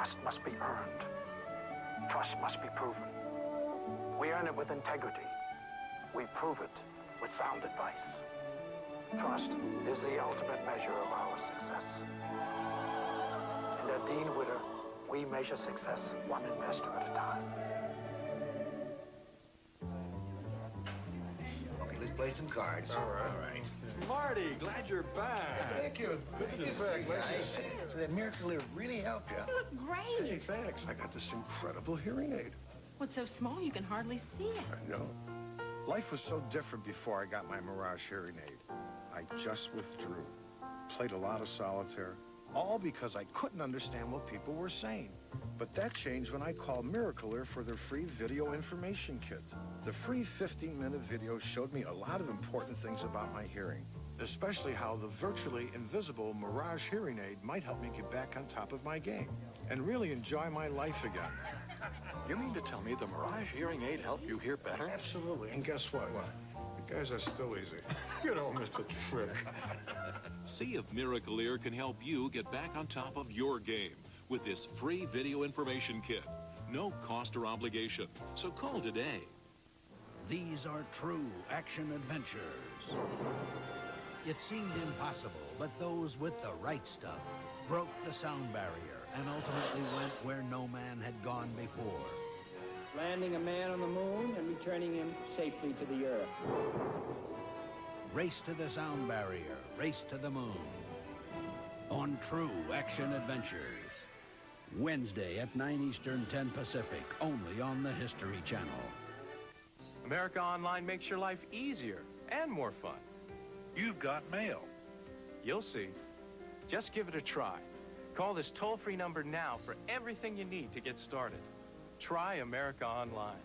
Trust must be earned. Trust must be proven. We earn it with integrity. We prove it with sound advice. Trust is the ultimate measure of our success. And at Dean Witter, we measure success one investor at a time. Okay, let's play some cards. All right. Marty, glad you're back. Thank you. Good to be back, guys. So that miracle here really helped you. You look great. Hey, thanks. I got this incredible hearing aid. Well, it's so small you can hardly see it. I know. Life was so different before I got my Mirage hearing aid. I just withdrew, played a lot of solitaire, all because I couldn't understand what people were saying. But that changed when I called Miracle Ear for their free video information kit. The free 15-minute video showed me a lot of important things about my hearing, especially how the virtually invisible Mirage hearing aid might help me get back on top of my game and really enjoy my life again. You mean to tell me the Mirage hearing aid helped you hear better? Absolutely. And guess what? The guys are still easy. You don't miss a trick. See if Miracle Ear can help you get back on top of your game with this free video information kit. No cost or obligation, so call today. These are true action adventures. It seemed impossible, but those with the right stuff broke the sound barrier and ultimately went where no man had gone before. Landing a man on the moon and returning him safely to the Earth. Race to the sound barrier, race to the moon. On True Action Adventures. Wednesday at 9 Eastern, 10 Pacific, only on the History Channel. America Online makes your life easier and more fun. You've got mail. You'll see. Just give it a try. Call this toll-free number now for everything you need to get started. Try America Online.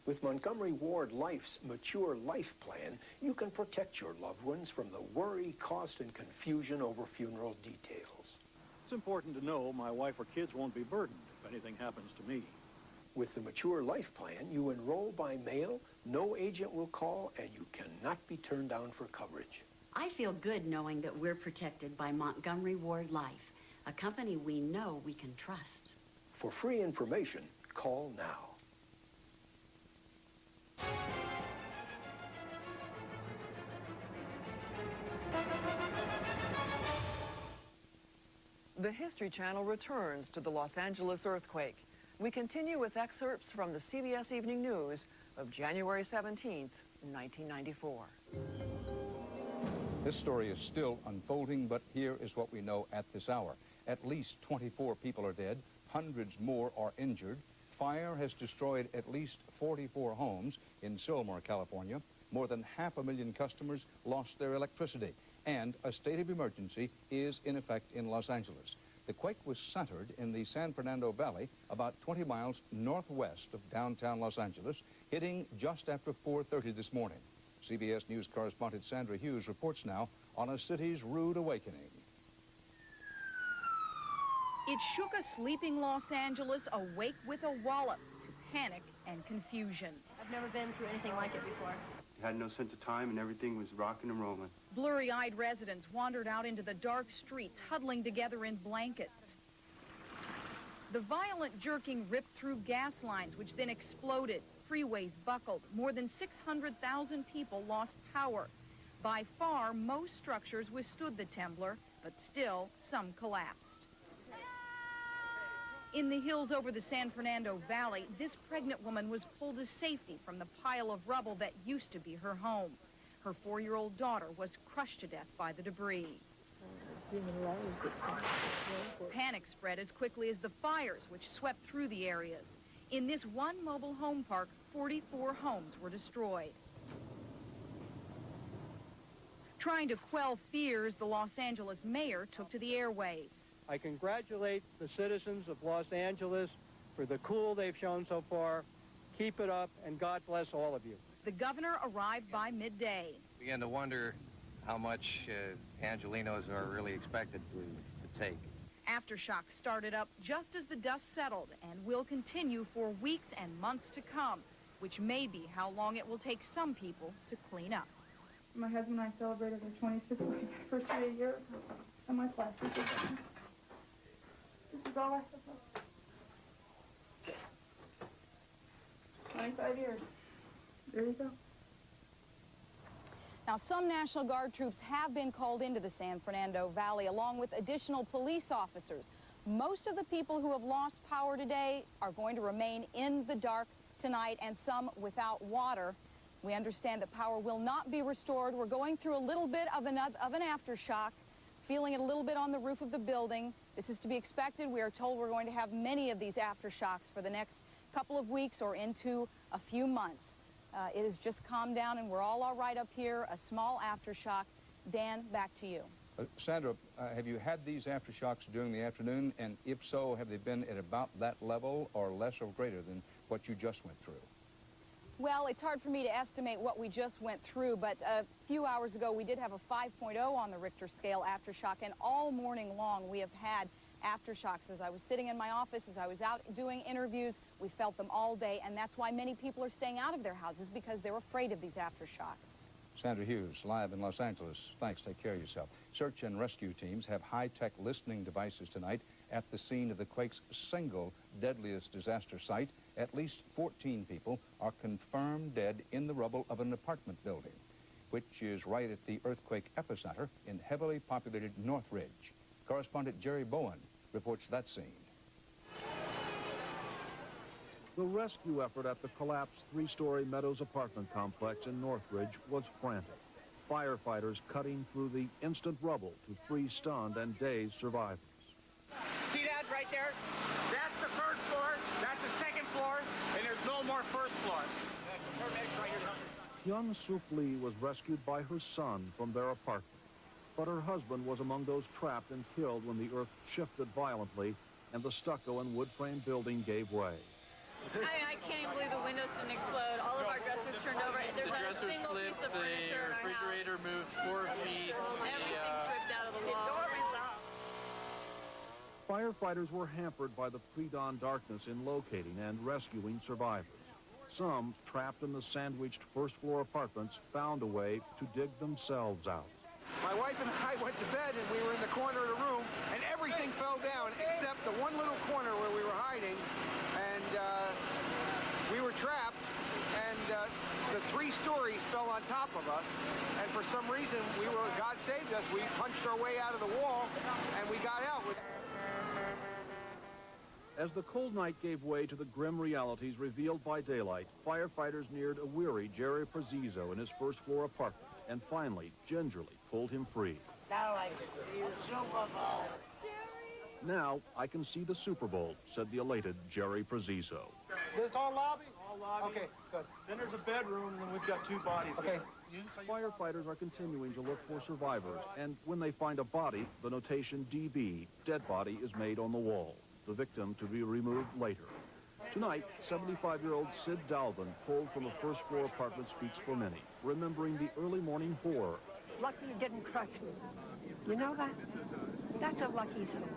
With Montgomery Ward Life's Mature Life Plan, you can protect your loved ones from the worry, cost, and confusion over funeral details. It's important to know my wife or kids won't be burdened if anything happens to me. With the Mature Life Plan, you enroll by mail, no agent will call, and you cannot be turned down for coverage. I feel good knowing that we're protected by Montgomery Ward Life, a company we know we can trust. For free information, call now. The History Channel returns to the Los Angeles earthquake. We continue with excerpts from the CBS Evening News of January 17th, 1994. This story is still unfolding, but here is what we know at this hour. At least 24 people are dead, hundreds more are injured. Fire has destroyed at least 44 homes in Sylmar, California. More than 500,000 customers lost their electricity, and a state of emergency is in effect in Los Angeles. The quake was centered in the San Fernando Valley, about 20 miles northwest of downtown Los Angeles, hitting just after 4:30 this morning. CBS News correspondent Sandra Hughes reports now on a city's rude awakening. It shook a sleeping Los Angeles awake with a wallop to panic and confusion. I've never been through anything like it before. Had no sense of time, and everything was rocking and rolling. Blurry-eyed residents wandered out into the dark streets, huddling together in blankets. The violent jerking ripped through gas lines, which then exploded. Freeways buckled. More than 600,000 people lost power. By far, most structures withstood the temblor, but still, some collapsed. In the hills over the San Fernando Valley, this pregnant woman was pulled to safety from the pile of rubble that used to be her home. Her 4-year-old daughter was crushed to death by the debris. Panic spread as quickly as the fires which swept through the areas. In this one mobile home park, 44 homes were destroyed. Trying to quell fears, the Los Angeles mayor took to the airwaves. I congratulate the citizens of Los Angeles for the cool they've shown so far. Keep it up, and God bless all of you. The governor arrived by midday. Began to wonder how much Angelenos are really expected to take. Aftershocks started up just as the dust settled and will continue for weeks and months to come, which may be how long it will take some people to clean up. My husband and I celebrated our 26th anniversary a year ago, and my plastic is gone. This is all Paula. 25 years. There you go. Now, some National Guard troops have been called into the San Fernando Valley, along with additional police officers. Most of the people who have lost power today are going to remain in the dark tonight, and some without water. We understand that power will not be restored. We're going through a little bit of an aftershock, feeling it a little bit on the roof of the building. This is to be expected. We are told we're going to have many of these aftershocks for the next couple of weeks or into a few months. It has just calmed down, and we're all right up here. A small aftershock. Dan, back to you. Sandra, have you had these aftershocks during the afternoon? And if so, have they been at about that level or less or greater than what you just went through? Well, it's hard for me to estimate what we just went through, but a few hours ago we did have a 5.0 on the Richter scale aftershock, and all morning long we have had aftershocks. As I was sitting in my office, as I was out doing interviews, we felt them all day, and that's why many people are staying out of their houses, because they're afraid of these aftershocks. Sandra Hughes, live in Los Angeles. Thanks. Take care of yourself. Search and rescue teams have high-tech listening devices tonight at the scene of the quake's single deadliest disaster site. At least 14 people are confirmed dead in the rubble of an apartment building, which is right at the earthquake epicenter in heavily populated Northridge. Correspondent Jerry Bowen reports that scene. The rescue effort at the collapsed three-story Meadows apartment complex in Northridge was frantic. Firefighters cutting through the instant rubble to free stunned and dazed survivors. See that right there? That's the first floor, that's the second floor, and there's no more first floor. Hyun Suk Lee was rescued by her son from their apartment. But her husband was among those trapped and killed when the earth shifted violently and the stucco and wood frame building gave way. I can't even believe the windows didn't explode. All of our dressers turned over. There's not a single piece of furniture in our house. The refrigerator moved 4 feet. Everything's ripped out of the wall. Firefighters were hampered by the pre-dawn darkness in locating and rescuing survivors. Some, trapped in the sandwiched first-floor apartments, found a way to dig themselves out. My wife and I went to bed, and we were in the corner of the room, and everything fell down except the one little corner where we were hiding, and we were trapped, and the 3 stories fell on top of us, and for some reason, God saved us. We punched our way out of the wall, and we got out. As the cold night gave way to the grim realities revealed by daylight, firefighters neared a weary Jerry Prezzo in his first-floor apartment, and finally, gingerly, pulled him free. Now I can see the Super Bowl. Now I can see the Super Bowl, said the elated Jerry Prezzo. This all lobby? All lobby. Okay, good. Then there's a bedroom, and we've got 2 bodies. Okay. Firefighters are continuing to look for survivors, and when they find a body, the notation DB, dead body, is made on the wall. The victim to be removed later. Tonight, 75-year-old Sid Dalvin, pulled from a first-floor apartment, speaks for many, remembering the early morning horror. Lucky you didn't crush me. You know that? That's a lucky soul.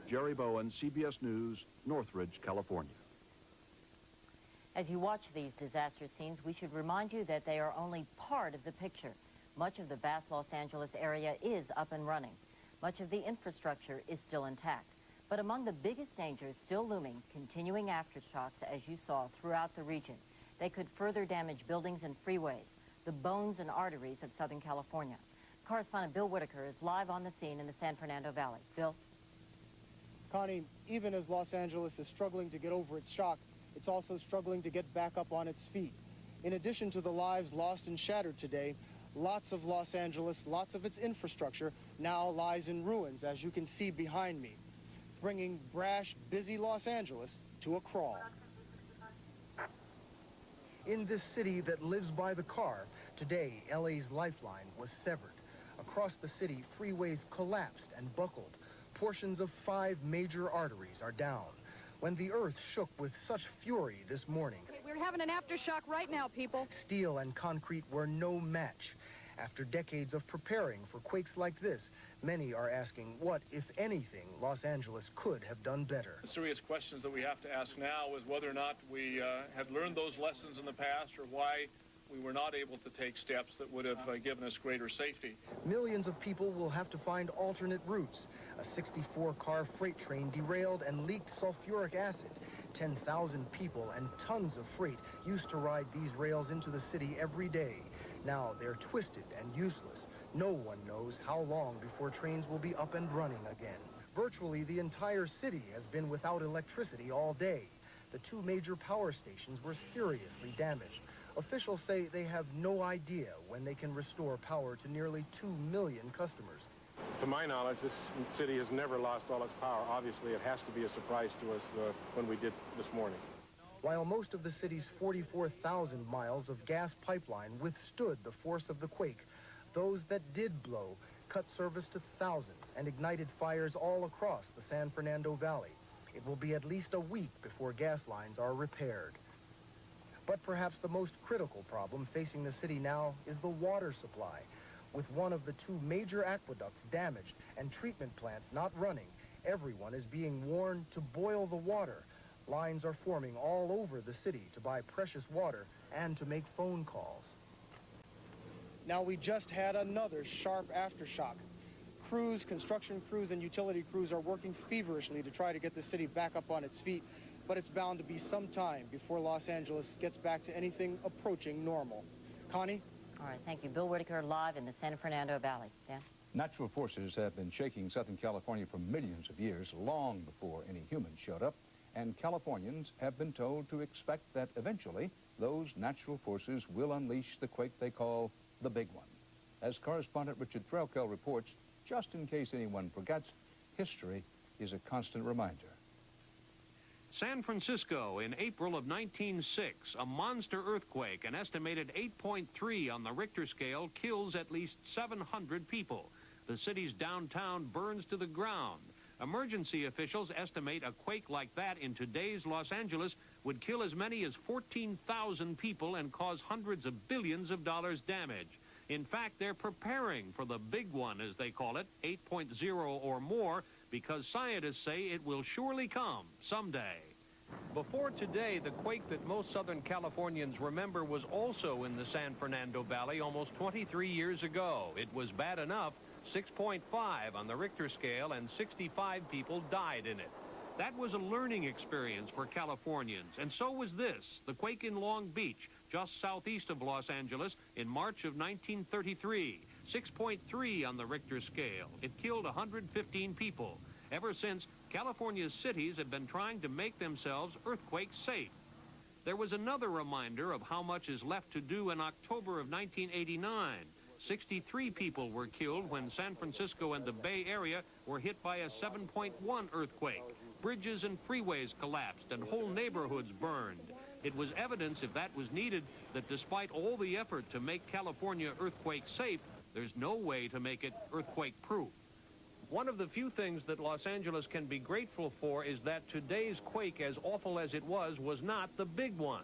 Jerry Bowen, CBS News, Northridge, California. As you watch these disaster scenes, we should remind you that they are only part of the picture. Much of the vast Los Angeles area is up and running. Much of the infrastructure is still intact. But among the biggest dangers still looming, continuing aftershocks, as you saw, throughout the region. They could further damage buildings and freeways, the bones and arteries of Southern California. Correspondent Bill Whitaker is live on the scene in the San Fernando Valley. Bill? Connie, even as Los Angeles is struggling to get over its shock, it's also struggling to get back up on its feet. In addition to the lives lost and shattered today, lots of Los Angeles, lots of its infrastructure now lies in ruins, as you can see behind me, bringing brash, busy Los Angeles to a crawl. In this city that lives by the car, today LA's lifeline was severed. Across the city, freeways collapsed and buckled. Portions of 5 major arteries are down. When the earth shook with such fury this morning, we're having an aftershock right now, people. Steel and concrete were no match. After decades of preparing for quakes like this, many are asking what, if anything, Los Angeles could have done better. The serious questions that we have to ask now is whether or not we have learned those lessons in the past, or why we were not able to take steps that would have given us greater safety. Millions of people will have to find alternate routes. A 64-car freight train derailed and leaked sulfuric acid. 10,000 people and tons of freight used to ride these rails into the city every day. Now they're twisted and useless. No one knows how long before trains will be up and running again. Virtually the entire city has been without electricity all day. The two major power stations were seriously damaged. Officials say they have no idea when they can restore power to nearly 2 million customers. To my knowledge, this city has never lost all its power. Obviously, it has to be a surprise to us when we did this morning. While most of the city's 44,000 miles of gas pipeline withstood the force of the quake, those that did blow cut service to thousands and ignited fires all across the San Fernando Valley. It will be at least a week before gas lines are repaired. But perhaps the most critical problem facing the city now is the water supply. With one of the two major aqueducts damaged and treatment plants not running, everyone is being warned to boil the water. Lines are forming all over the city to buy precious water and to make phone calls. Now we just had another sharp aftershock. Crews, construction crews, and utility crews are working feverishly to try to get the city back up on its feet, but it's bound to be some time before Los Angeles gets back to anything approaching normal. Connie? All right, thank you. Bill Whitaker live in the San Fernando Valley. Dan? Natural forces have been shaking Southern California for millions of years, long before any humans showed up, and Californians have been told to expect that eventually those natural forces will unleash the quake they call the big one. As correspondent Richard Threlkel reports, just in case anyone forgets, history is a constant reminder. San Francisco in April of 1906, a monster earthquake, an estimated 8.3 on the Richter scale, kills at least 700 people. The city's downtown burns to the ground. Emergency officials estimate a quake like that in today's Los Angeles would kill as many as 14,000 people and cause hundreds of billions of dollars damage. In fact, they're preparing for the big one, as they call it, 8.0 or more, because scientists say it will surely come someday. Before today, the quake that most Southern Californians remember was also in the San Fernando Valley almost 23 years ago. It was bad enough, 6.5 on the Richter scale, and 65 people died in it. That was a learning experience for Californians, and so was this, the quake in Long Beach, just southeast of Los Angeles, in March of 1933. 6.3 on the Richter scale. It killed 115 people. Ever since, California's cities have been trying to make themselves earthquake safe. There was another reminder of how much is left to do in October of 1989. 63 people were killed when San Francisco and the Bay Area were hit by a 7.1 earthquake. Bridges and freeways collapsed and whole neighborhoods burned. It was evidence, if that was needed, that despite all the effort to make California earthquake safe, there's no way to make it earthquake-proof. One of the few things that Los Angeles can be grateful for is that today's quake, as awful as it was not the big one.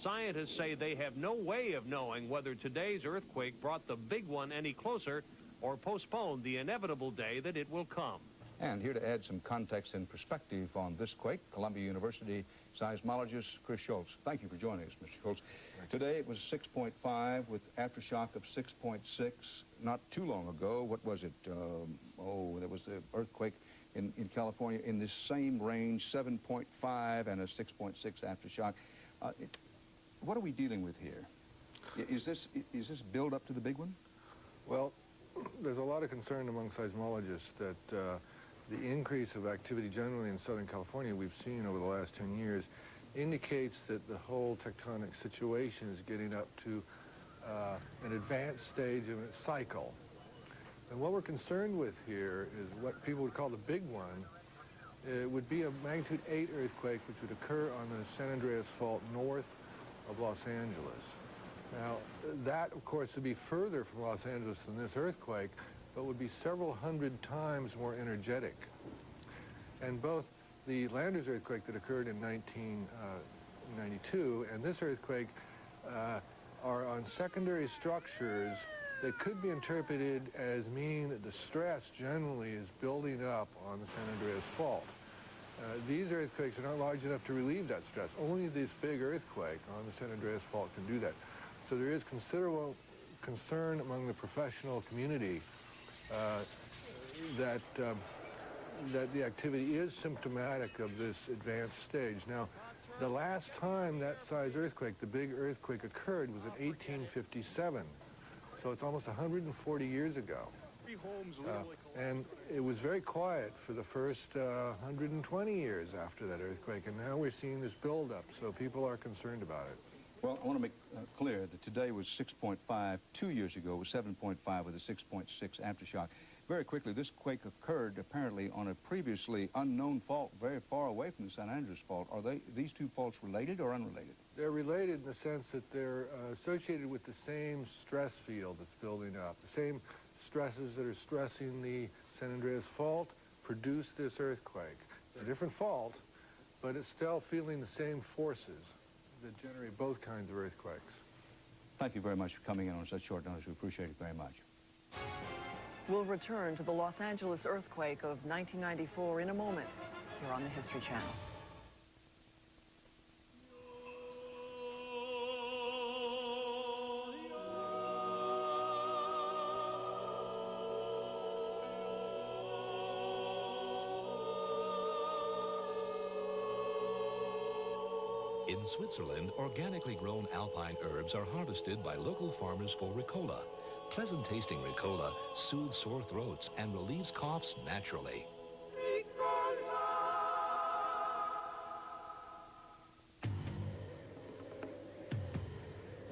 Scientists say they have no way of knowing whether today's earthquake brought the big one any closer or postponed the inevitable day that it will come. And here to add some context and perspective on this quake, Columbia University seismologist Chris Schultz. Thank you for joining us, Mr. Schultz. Today it was 6.5 with aftershock of 6.6. Not too long ago, what was it? There was the earthquake in California in this same range, 7.5 and a 6.6 aftershock. What are we dealing with here? Is this build up to the big one? Well, there's a lot of concern among seismologists that the increase of activity generally in Southern California we've seen over the last 10 years indicates that the whole tectonic situation is getting up to an advanced stage of its cycle. And what we're concerned with here is what people would call the big one. It would be a magnitude 8 earthquake which would occur on the San Andreas Fault north of Los Angeles. Now, that, of course, would be further from Los Angeles than this earthquake, but would be several hundred times more energetic. And both the Landers earthquake that occurred in 1992 and this earthquake are on secondary structures that could be interpreted as meaning that the stress generally is building up on the San Andreas Fault. These earthquakes are not large enough to relieve that stress. Only this big earthquake on the San Andreas Fault can do that. So there is considerable concern among the professional community that that the activity is symptomatic of this advanced stage. Now, the last time that size earthquake, the big earthquake, occurred was in 1857. So it's almost 140 years ago. And it was very quiet for the first 120 years after that earthquake, and now we're seeing this buildup, so people are concerned about it. Well, I want to make clear that today was 6.5. 2 years ago was 7.5 with a 6.6 aftershock. Very quickly, this quake occurred apparently on a previously unknown fault very far away from the San Andreas fault. Are these two faults related or unrelated? They're related in the sense that they're associated with the same stress field that's building up. The same stresses that are stressing the San Andreas fault produce this earthquake. It's a different fault, but it's still feeling the same forces that generate both kinds of earthquakes. Thank you very much for coming in on such short notice. We appreciate it very much. We'll return to the Los Angeles earthquake of 1994 in a moment here on the History Channel. In Switzerland, organically grown alpine herbs are harvested by local farmers for Ricola. Pleasant-tasting Ricola soothes sore throats and relieves coughs naturally.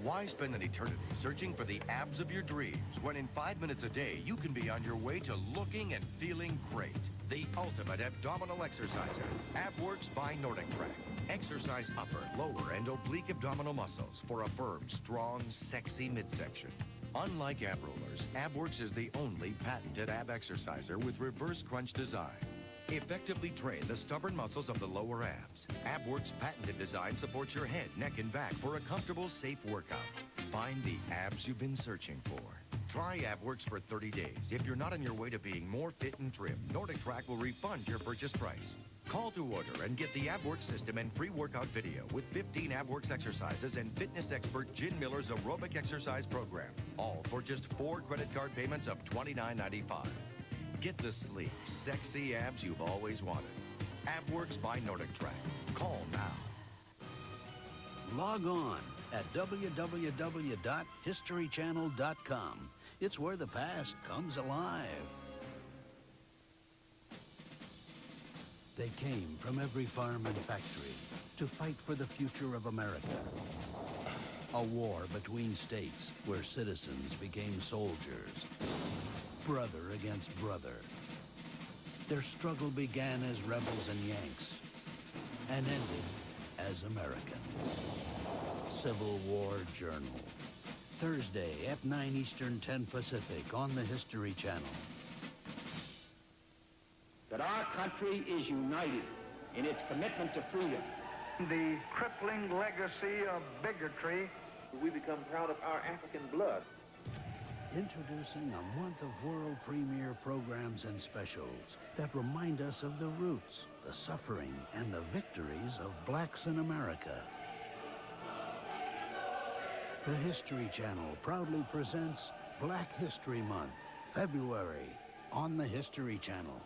Why spend an eternity searching for the abs of your dreams when in 5 minutes a day you can be on your way to looking and feeling great? The ultimate abdominal exerciser, AbWorks by Nordic Track. Exercise upper, lower, and oblique abdominal muscles for a firm, strong, sexy midsection. Unlike ab rollers, AbWorks is the only patented ab exerciser with reverse crunch design. Effectively train the stubborn muscles of the lower abs. AbWorks' patented design supports your head, neck, and back for a comfortable, safe workout. Find the abs you've been searching for. Try AbWorks for 30 days. If you're not on your way to being more fit and trim, Nordic Track will refund your purchase price. Call to order and get the AbWorks system and free workout video with 15 AbWorks exercises and fitness expert Jen Miller's aerobic exercise program. All for just 4 credit card payments of $29.95. Get the sleek, sexy abs you've always wanted. AbWorks by Nordic Track. Call now. Log on at www.historychannel.com. It's where the past comes alive. They came from every farm and factory to fight for the future of America. A war between states where citizens became soldiers, brother against brother. Their struggle began as rebels and Yanks and ended as Americans. Civil War Journal. Thursday at 9 Eastern, 10 Pacific on the History Channel. That our country is united in its commitment to freedom. The crippling legacy of bigotry. We become proud of our African blood. Introducing a month of world premiere programs and specials that remind us of the roots, the suffering, and the victories of blacks in America. The History Channel proudly presents Black History Month, February, on the History Channel.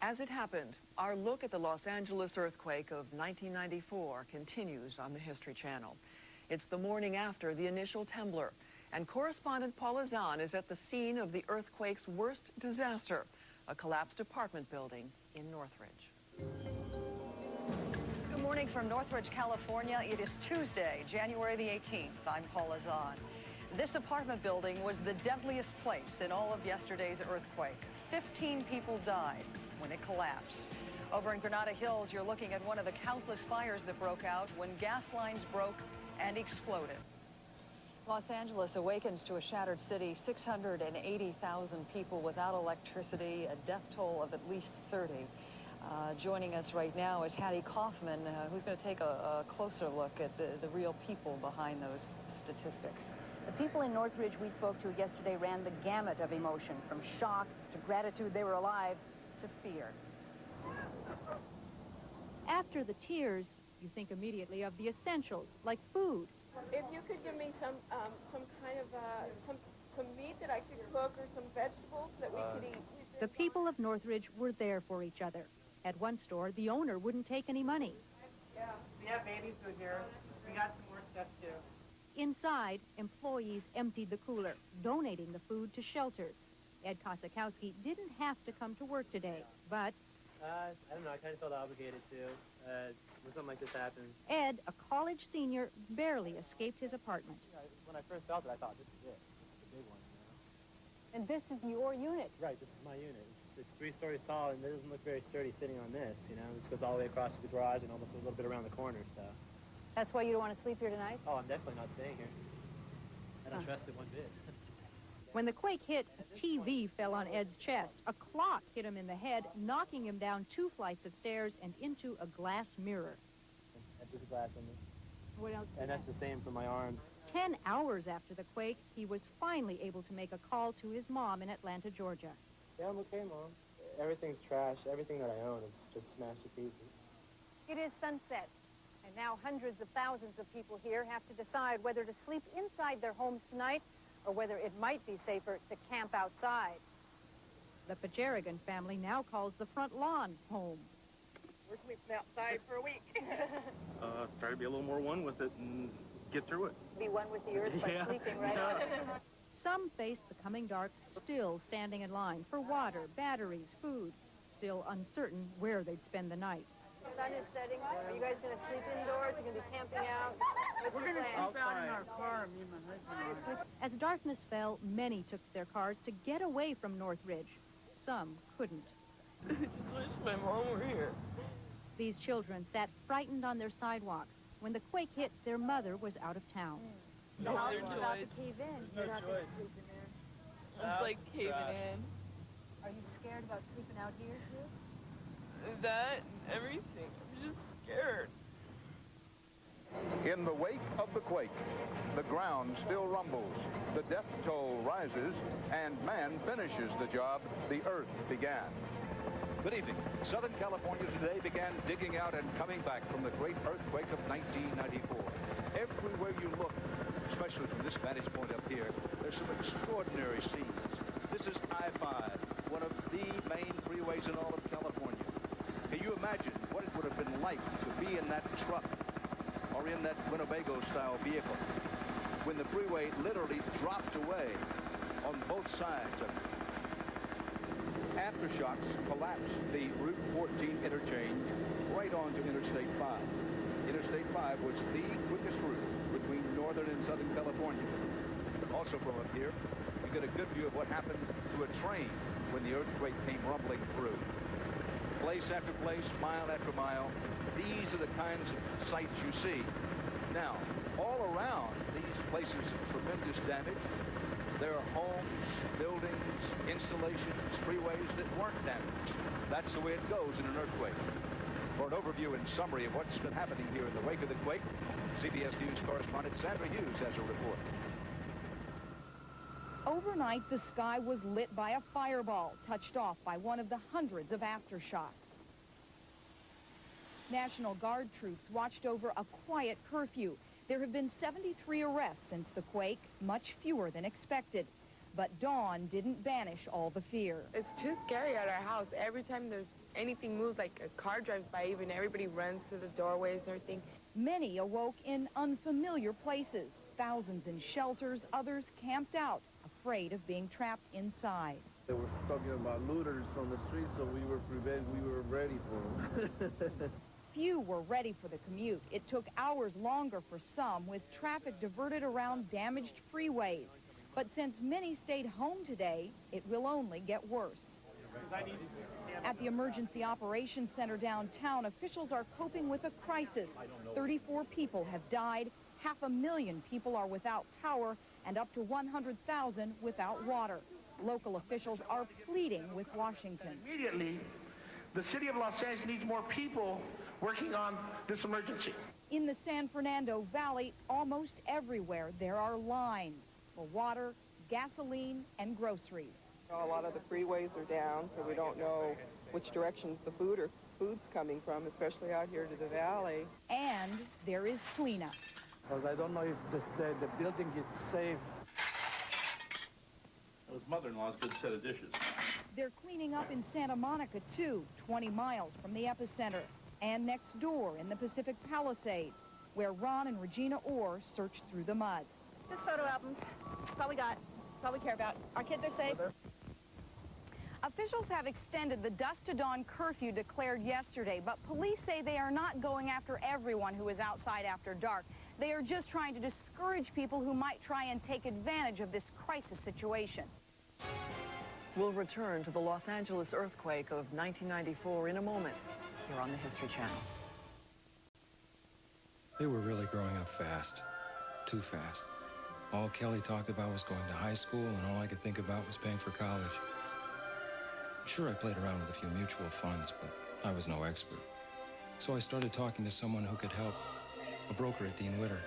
As it happened, our look at the Los Angeles earthquake of 1994 continues on the History Channel. It's the morning after the initial trembler, and correspondent Paula Zahn is at the scene of the earthquake's worst disaster, a collapsed apartment building in Northridge. Good morning from Northridge, California. It is Tuesday, January the 18th. I'm Paula Zahn. This apartment building was the deadliest place in all of yesterday's earthquake. 15 people died when it collapsed. Over in Granada Hills, you're looking at one of the countless fires that broke out when gas lines broke and exploded. Los Angeles awakens to a shattered city, 680,000 people without electricity, a death toll of at least 30. Joining us right now is Hattie Kaufman, who's going to take a closer look at the real people behind those statistics. The people in Northridge we spoke to yesterday ran the gamut of emotion, from shock to gratitude they were alive to fear. After the tears, you think immediately of the essentials like food, If you could give me some kind of some meat that I could cook or some vegetables that we could eat. The people of Northridge were there for each other. At one store, the owner wouldn't take any money. Yeah, we have baby food here. We got some more stuff too. Inside, employees emptied the cooler, donating the food to shelters. Ed Kosakowski didn't have to come to work today, but... I don't know, I kind of felt obligated to when something like this happens. Ed, a college senior, barely escaped his apartment. When I first felt it, I thought, this is it. It's a big one, you know? And this is your unit? Right, this is my unit. It's 3 stories tall, and it doesn't look very sturdy sitting on this, you know? This goes all the way across to the garage and almost a little bit around the corner, so... That's why you don't want to sleep here tonight? Oh, I'm definitely not staying here. I don't trust it one bit. When the quake hit, a TV fell on Ed's chest. A clock hit him in the head, knocking him down 2 flights of stairs and into a glass mirror. There's a glass in this. What else? And that's the same for my arms. 10 hours after the quake, he was finally able to make a call to his mom in Atlanta, Georgia. Yeah, I'm okay, Mom. Everything's trash. Everything that I own is just smashed to pieces. It is sunset, and now hundreds of thousands of people here have to decide whether to sleep inside their homes tonight or whether it might be safer to camp outside. The Pajarigan family now calls the front lawn home. We're sleeping outside for a week. Try to be a little more one with it and get through it. Be one with the earth by sleeping right on. Some faced the coming dark, still standing in line for water, batteries, food, still uncertain where they'd spend the night. The sun is setting. Are you guys going to sleep indoors? Are you going to be camping out? We're going to sleep out in our car, me and my husband. As darkness fell, many took their cars to get away from Northridge. Some couldn't. I just wish my mom were here. These children sat frightened on their sidewalk. When the quake hit, their mother was out of town. The house is about to cave in. You're not going to sleep in there. It's like caving in. Are you scared about sleeping out here, too? That and everything. I'm just scared. In the wake of the quake, the ground still rumbles, the death toll rises, and man finishes the job the Earth began. Good evening. Southern California today began digging out and coming back from the great earthquake of 1994. Everywhere you look, especially from this vantage point up here, there's some extraordinary scenes. This is I-5, one of the main freeways in all of California. Can you imagine what it would have been like to be in that truck or in that Winnebago-style vehicle when the freeway literally dropped away on both sides of it? Aftershocks collapsed the Route 14 interchange right onto Interstate 5. Interstate 5 was the quickest route between northern and southern California. Also from up here, you get a good view of what happened to a train when the earthquake came rumbling through. Place after place, mile after mile, these are the kinds of sights you see. Now, all around these places of tremendous damage, there are homes, buildings, installations, freeways that weren't damaged. That's the way it goes in an earthquake. For an overview and summary of what's been happening here in the wake of the quake, CBS News correspondent Sandra Hughes has a report. Overnight, the sky was lit by a fireball, touched off by one of the hundreds of aftershocks. National Guard troops watched over a quiet curfew. There have been 73 arrests since the quake, much fewer than expected. But dawn didn't banish all the fear. It's too scary at our house. Every time there's anything moves, like a car drives by, even everybody runs to the doorways and everything. Many awoke in unfamiliar places. Thousands in shelters, others camped out, afraid of being trapped inside. They were talking about looters on the street, so we were prepared, we were ready for them. Few were ready for the commute. It took hours longer for some, with traffic diverted around damaged freeways. But since many stayed home today, it will only get worse. At the Emergency Operations Center downtown, officials are coping with a crisis. 34 people have died, 500,000 people are without power, and up to 100,000 without water. Local officials are pleading with Washington. Immediately, the city of Los Angeles needs more people working on this emergency. In the San Fernando Valley, almost everywhere there are lines for water, gasoline, and groceries. A lot of the freeways are down, so we don't know which directions the food's coming from, especially out here to the valley. And there is cleanup. because I don't know if the building is safe. His mother-in-law's a good set of dishes. They're cleaning up in Santa Monica, too, 20 miles from the epicenter, and next door in the Pacific Palisades, where Ron and Regina Orr searched through the mud. Just photo albums. That's all we got. That's all we care about. Our kids are safe. Officials have extended the dusk to dawn curfew declared yesterday, but police say they are not going after everyone who is outside after dark. They are just trying to discourage people who might try and take advantage of this crisis situation. We'll return to the Los Angeles earthquake of 1994 in a moment here on the History Channel. They were really growing up fast, too fast. All Kelly talked about was going to high school, and all I could think about was paying for college. Sure, I played around with a few mutual funds, but I was no expert. So I started talking to someone who could help, a broker at Dean Witter.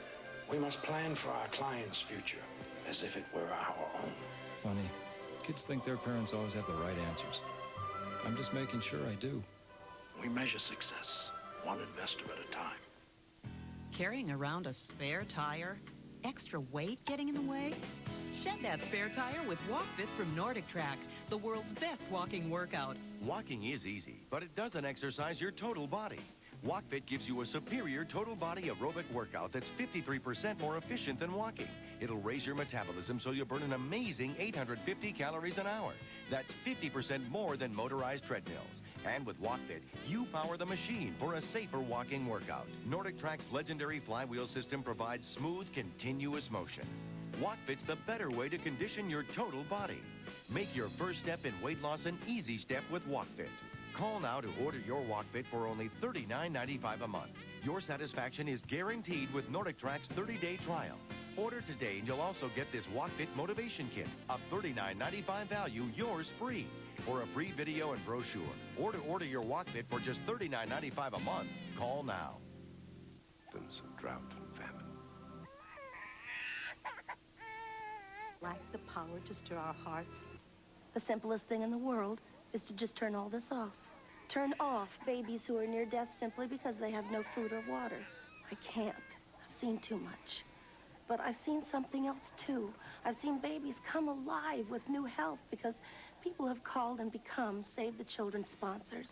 We must plan for our clients' future as if it were our own. Funny, kids think their parents always have the right answers. I'm just making sure I do. We measure success, one investor at a time. Carrying around a spare tire? Extra weight getting in the way? Shed that spare tire with WalkFit from Nordic Track, the world's best walking workout. Walking is easy, but it doesn't exercise your total body. WalkFit gives you a superior total body aerobic workout that's 53% more efficient than walking. It'll raise your metabolism so you burn an amazing 850 calories an hour. That's 50% more than motorized treadmills. And with WalkFit, you power the machine for a safer walking workout. Nordic Track's legendary flywheel system provides smooth, continuous motion. WalkFit's the better way to condition your total body. Make your first step in weight loss an easy step with WalkFit. Call now to order your WalkFit for only $39.95 a month. Your satisfaction is guaranteed with Nordic Track's 30-day trial. Order today and you'll also get this WalkFit Motivation Kit, a $39.95 value, yours free. For a free video and brochure, or to order your WalkFit for just $39.95 a month, call now. Symptoms of drought and famine. Lack the power to stir our hearts. The simplest thing in the world is to just turn all this off. Turn off babies who are near death simply because they have no food or water. I can't. I've seen too much. But I've seen something else, too. I've seen babies come alive with new health because people have called and become Save the Children sponsors.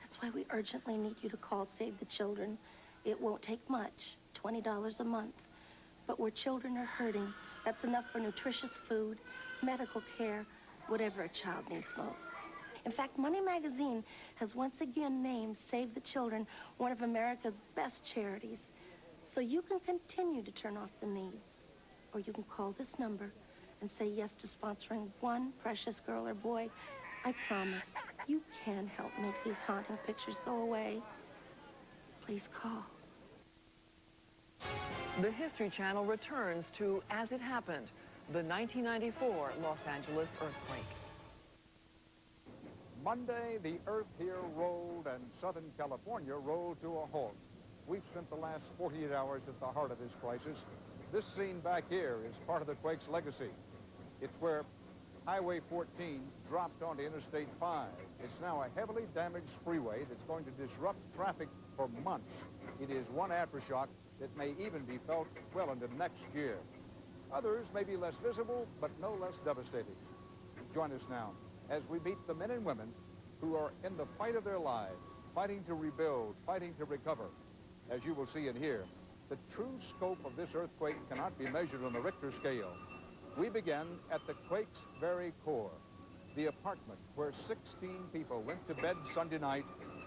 That's why we urgently need you to call Save the Children. It won't take much, $20 a month. But where children are hurting, that's enough for nutritious food, medical care, whatever a child needs most. In fact, Money Magazine has once again named Save the Children one of America's best charities. So you can continue to turn off the needs, or you can call this number and say yes to sponsoring one precious girl or boy. I promise you can help make these haunting pictures go away. Please call. The History Channel returns to As It Happened, the 1994 Los Angeles earthquake. Monday, the earth here rolled and Southern California rolled to a halt. We've spent the last 48 hours at the heart of this crisis. This scene back here is part of the quake's legacy. It's where Highway 14 dropped onto Interstate 5. It's now a heavily damaged freeway that's going to disrupt traffic for months. It is one aftershock that may even be felt well into next year. Others may be less visible, but no less devastating. Join us now as we meet the men and women who are in the fight of their lives, fighting to rebuild, fighting to recover. As you will see and hear, the true scope of this earthquake cannot be measured on the Richter scale. We begin at the quake's very core, the apartment where 16 people went to bed Sunday night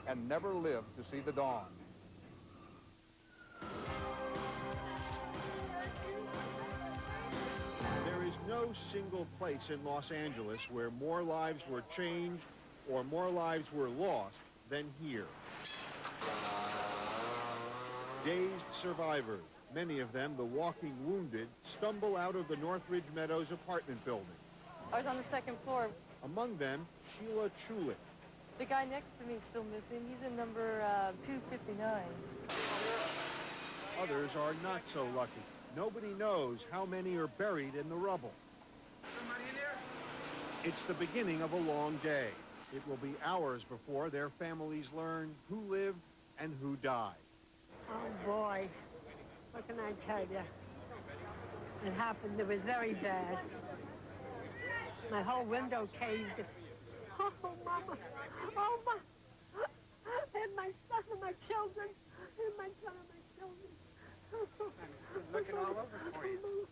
and never lived to see the dawn. There is no single place in Los Angeles where more lives were changed or more lives were lost than here. Dazed survivors, many of them the walking wounded, stumble out of the Northridge Meadows apartment building. I was on the second floor. Among them, Sheila Chulik. The guy next to me is still missing. He's in number 259. Others are not so lucky. Nobody knows how many are buried in the rubble. It's the beginning of a long day. It will be hours before their families learn who lived and who died. Oh, boy. What can I tell you? It happened. It was very bad. My whole window caved. Oh, Mama. Oh, Mama. And my son and my children. And my son and my children. I'm looking all over for you.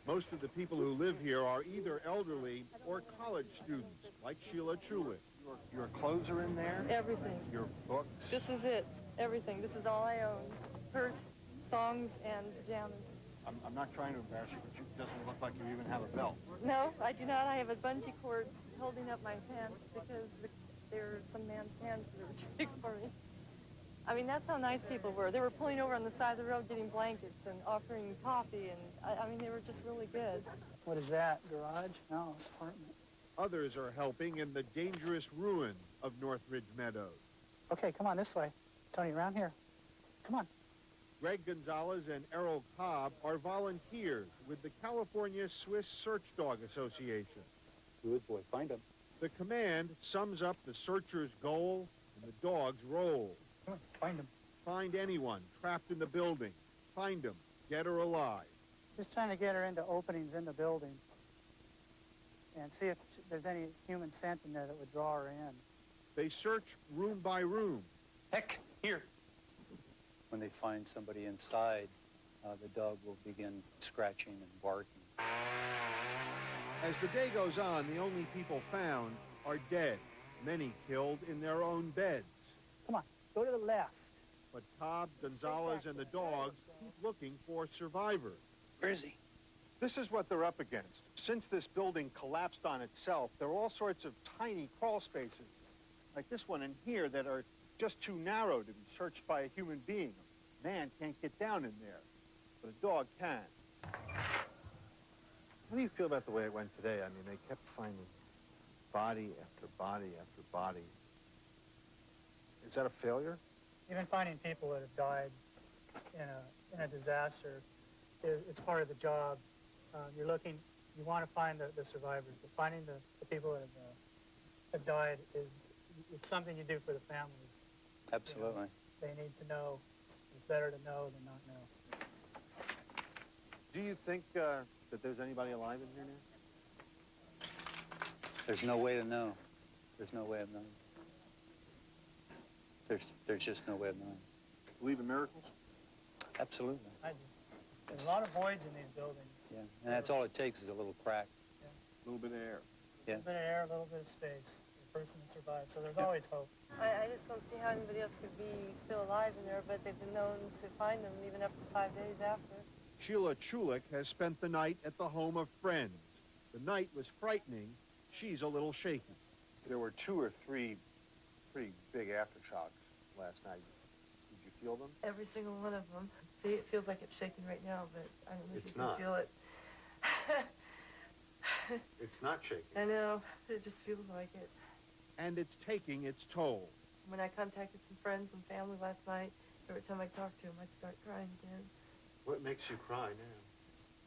Most of the people who live here are either elderly or college students, like Sheila Chulik. Your clothes are in there? Everything. Your books? This is it. Everything. This is all I own. Purse, songs, and pajamas. I'm not trying to embarrass you, but it doesn't look like you even have a belt. No, I do not. I have a bungee cord holding up my pants because there are some man's hands that are too big for me. I mean, that's how nice people were. They were pulling over on the side of the road getting blankets and offering coffee, and I mean, they were just really good. What is that, garage? No, it's apartment. Others are helping in the dangerous ruin of Northridge Meadows. Okay, come on this way. Tony, around here. Come on. Greg Gonzalez and Errol Cobb are volunteers with the California Swiss Search Dog Association. Good boy, find him. The command sums up the searcher's goal and the dog's role. Come on, find him. Find anyone trapped in the building. Find them, dead or alive. Just trying to get her into openings in the building and see if there's any human scent in there that would draw her in. They search room by room. Heck, here. When they find somebody inside, the dog will begin scratching and barking. As the day goes on, the only people found are dead, many killed in their own beds. Come on, go to the left. But Cobb, Gonzalez, and the dogs keep looking for survivors. Where is he? This is what they're up against. Since this building collapsed on itself, there are all sorts of tiny crawl spaces, like this one in here, that are just too narrow to be searched by a human being. A man can't get down in there, but a dog can. How do you feel about the way it went today? I mean, they kept finding body after body after body. Is that a failure? Even finding people that have died in a disaster, it's part of the job. You're looking, you want to find the survivors, but finding the people that have died it's something you do for the families. Absolutely. You know, they need to know. It's better to know than not know. Do you think that there's anybody alive in here now? There's no way to know. There's no way of knowing. There's just no way of knowing. Believe in miracles? Absolutely. I do. There's a lot of voids in these buildings. Yeah, and that's all it takes is a little crack. Yeah. A little bit of air. Yeah. A little bit of air, a little bit of space. The person that survives. So there's always hope. I just don't see how anybody else could be still alive in there, but they've been known to find them even up to 5 days after. Sheila Chulik has spent the night at the home of friends. The night was frightening. She's a little shaky. There were 2 or 3 pretty big aftershocks last night. Did you feel them? Every single one of them. See, it feels like it's shaking right now, but I don't know if you can not. feel it. It's not shaking. I know. It just feels like it. And it's taking its toll. When I contacted some friends and family last night, every time I talked to them, I'd start crying again. What makes you cry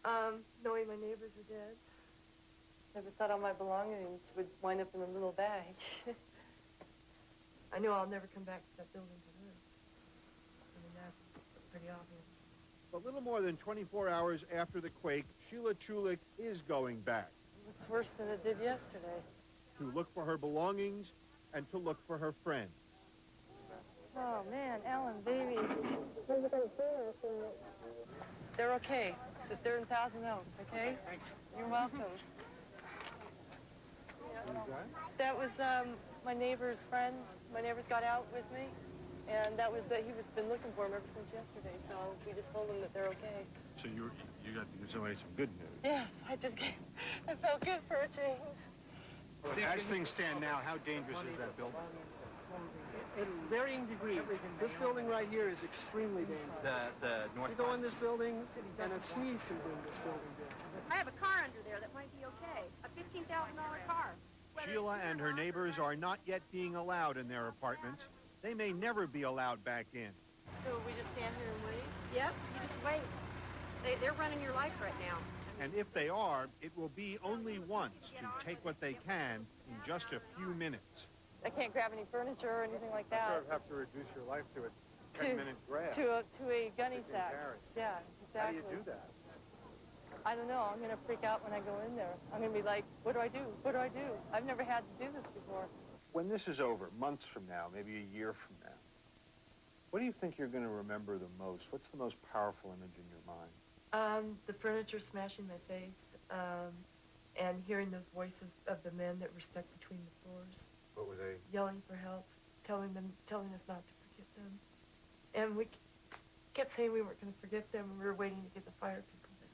now? Knowing my neighbors are dead. Never thought all my belongings would wind up in a little bag. I know I'll never come back to that building to live. I mean, that's pretty obvious. A little more than 24 hours after the quake, Sheila Chulik is going back. It's worse than it did yesterday. To look for her belongings and to look for her friends. Oh, man, Ellen, baby. They're okay. They're in Thousand Oaks, okay? Thanks. You're welcome. That was my neighbor's friend. My neighbors got out with me, and that was he was been looking for him ever since yesterday. So we just told him that they're okay. So you got to give somebody some good news. Yes, I felt good for a change. As things stand now, how dangerous is that building? In varying degrees. This building right here is extremely dangerous. The north. You go in this building, and a sneeze can bring this building down. I have a car under there that might be okay. A $15,000 car. Sheila and her neighbors are not yet being allowed in their apartments. They may never be allowed back in. So we just stand here and wait? Yep, you just wait. They're running your life right now. And if they are, it will be only once to take what they can in just a few minutes. I can't grab any furniture or anything like that. You sort of have to reduce your life to a 10-minute grab. To a gunny sack. Yeah, you Exactly. How do you do that? I don't know. I'm going to freak out when I go in there. I'm going to be like, what do I do? What do I do? I've never had to do this before. When this is over, months from now, maybe a year from now, what do you think you're going to remember the most? What's the most powerful image in your mind? The furniture smashing my face, and hearing those voices of the men that were stuck between the floors. What were they? Yelling for help, telling us not to forget them. And we kept saying we weren't going to forget them, and we were waiting to get the fire people in.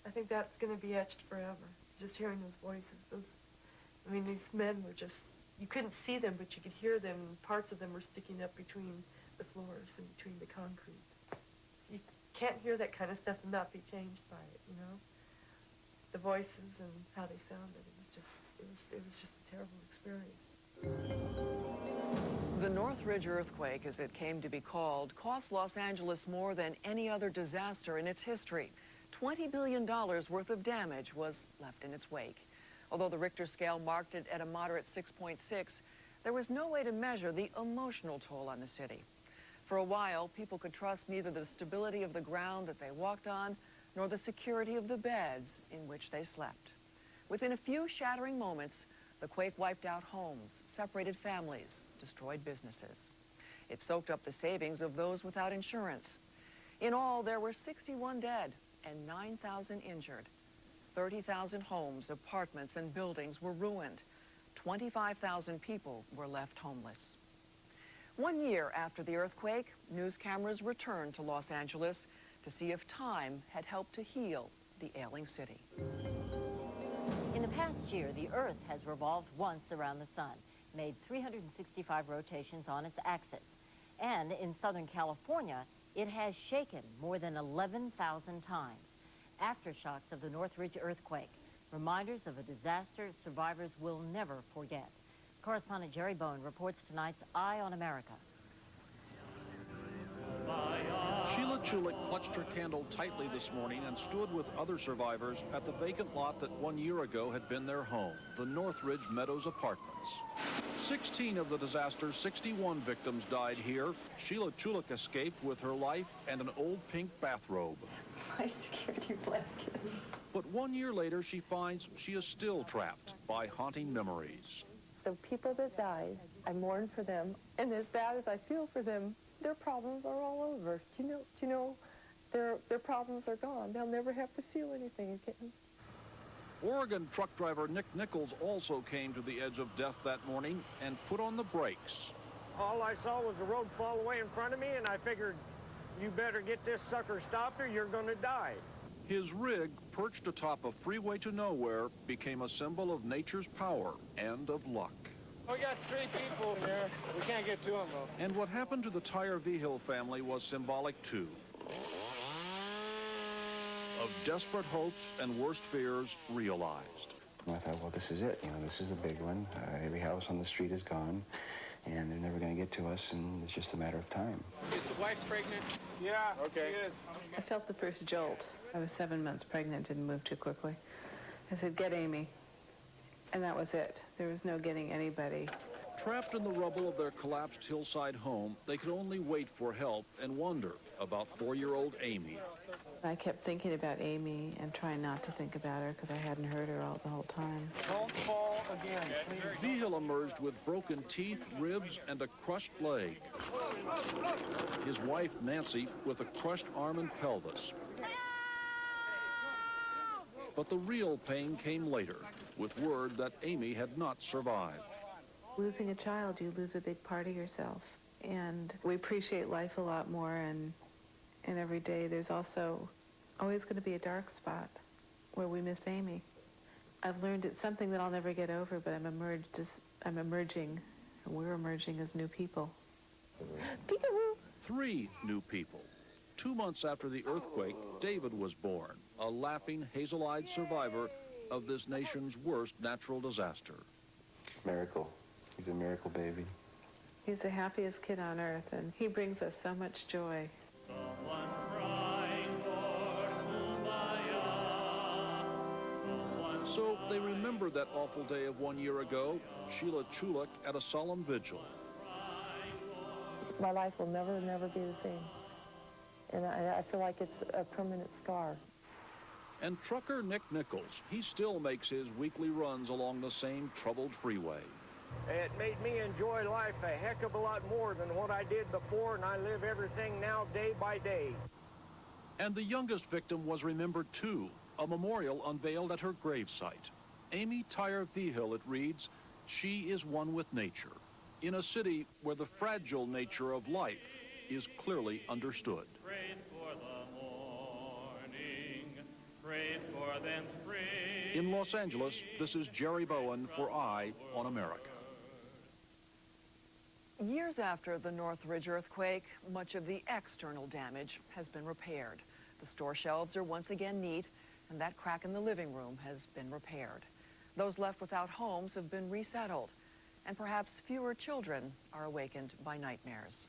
I think that's going to be etched forever, just hearing those voices. These men were just, you couldn't see them, but you could hear them, and parts of them were sticking up between the floors and between the concrete. You can't hear that kind of stuff and not be changed by it, you know? The voices and how they sounded, it was just a terrible experience. The Northridge Earthquake, as it came to be called, cost Los Angeles more than any other disaster in its history. $20 billion worth of damage was left in its wake. Although the Richter scale marked it at a moderate 6.6, there was no way to measure the emotional toll on the city. For a while, people could trust neither the stability of the ground that they walked on, nor the security of the beds in which they slept. Within a few shattering moments, the quake wiped out homes, separated families, destroyed businesses. It soaked up the savings of those without insurance. In all, there were 61 dead and 9,000 injured. 30,000 homes, apartments, and buildings were ruined. 25,000 people were left homeless. 1 year after the earthquake, news cameras returned to Los Angeles to see if time had helped to heal the ailing city. In the past year, the Earth has revolved once around the sun, made 365 rotations on its axis. And in Southern California, it has shaken more than 11,000 times. Aftershocks of the Northridge earthquake, reminders of a disaster survivors will never forget. Correspondent Jerry Bone reports tonight's Eye on America. Sheila Chulik clutched her candle tightly this morning and stood with other survivors at the vacant lot that 1 year ago had been their home, the Northridge Meadows Apartments. 16 of the disaster's 61 victims died here. Sheila Chulik escaped with her life and an old pink bathrobe. My security blanket. But 1 year later, she finds she is still trapped by haunting memories. The people that died, I mourn for them, and as bad as I feel for them, their problems are all over. Their problems are gone. They'll never have to feel anything again. Oregon truck driver Nick Nichols also came to the edge of death that morning and put on the brakes. All I saw was the road fall away in front of me, and I figured, you better get this sucker stopped or you're going to die. His rig, perched atop a freeway to nowhere, became a symbol of nature's power and of luck. We got 3 people here. We can't get to them, though. And what happened to the Tyre-Vigil family was symbolic, too. Of desperate hopes and worst fears realized. I thought, well, this is it. This is a big one. Every house on the street is gone, and they're never going to get to us, and it's just a matter of time. Is the wife pregnant? Yeah, okay. She is. I felt the first jolt. I was 7 months pregnant, didn't move too quickly. I said, get Amy. And that was it. There was no getting anybody. Trapped in the rubble of their collapsed hillside home, they could only wait for help and wonder about 4-year-old Amy. I kept thinking about Amy and trying not to think about her because I hadn't heard her the whole time. Don't fall again, please. Vigil emerged with broken teeth, ribs, and a crushed leg. His wife, Nancy, with a crushed arm and pelvis. But the real pain came later, with word that Amy had not survived. Losing a child, you lose a big part of yourself. And we appreciate life a lot more, and every day there's also always going to be a dark spot where we miss Amy. I've learned it's something that I'll never get over, but I'm emerging, and we're emerging as new people. Peekaboo! 3 new people. 2 months after the earthquake, David was born, a laughing, hazel-eyed survivor of this nation's worst natural disaster. Miracle. He's a miracle baby. He's the happiest kid on earth, and he brings us so much joy. So they remember that awful day of 1 year ago, Sheila Chulik at a solemn vigil. My life will never be the same. And I feel like it's a permanent scar. And trucker Nick Nichols, he still makes his weekly runs along the same troubled freeway. It made me enjoy life a heck of a lot more than what I did before, and I live everything now day by day. And the youngest victim was remembered too, a memorial unveiled at her gravesite. Amy Tyre Vigil, it reads, "She is one with nature," in a city where the fragile nature of life is clearly understood. Pray for the morning, pray for them spring. In Los Angeles, this is Jerry Bowen for Eye on America. Years after the Northridge earthquake, much of the external damage has been repaired. The store shelves are once again neat, and that crack in the living room has been repaired. Those left without homes have been resettled, and perhaps fewer children are awakened by nightmares.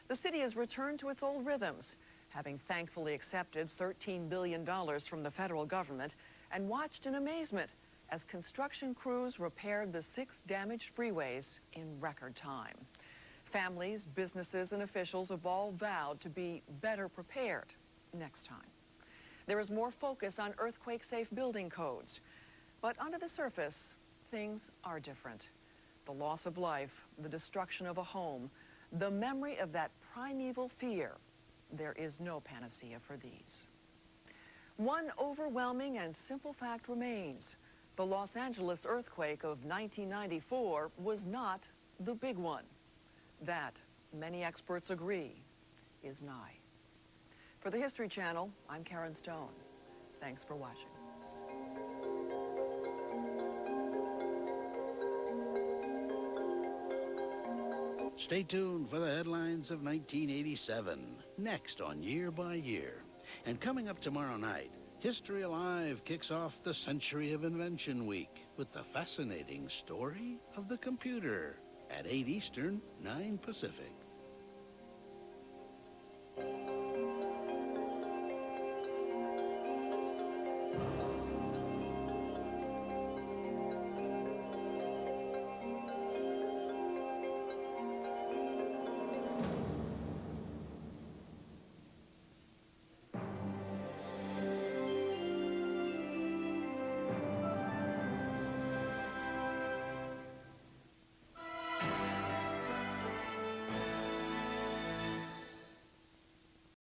The city has returned to its old rhythms, having thankfully accepted $13 billion from the federal government and watched in amazement as construction crews repaired the 6 damaged freeways in record time. Families, businesses, and officials have all vowed to be better prepared next time. There is more focus on earthquake-safe building codes, but under the surface, things are different. The loss of life, the destruction of a home, the memory of that primeval fear, there is no panacea for these. One overwhelming and simple fact remains. The Los Angeles earthquake of 1994 was not the big one. That, many experts agree, is nigh. For the History Channel, I'm Karen Stone. Thanks for watching. Stay tuned for the headlines of 1987, next on Year by Year. And coming up tomorrow night, History Alive kicks off the Century of Invention Week with the fascinating story of the computer at 8 Eastern, 9 Pacific.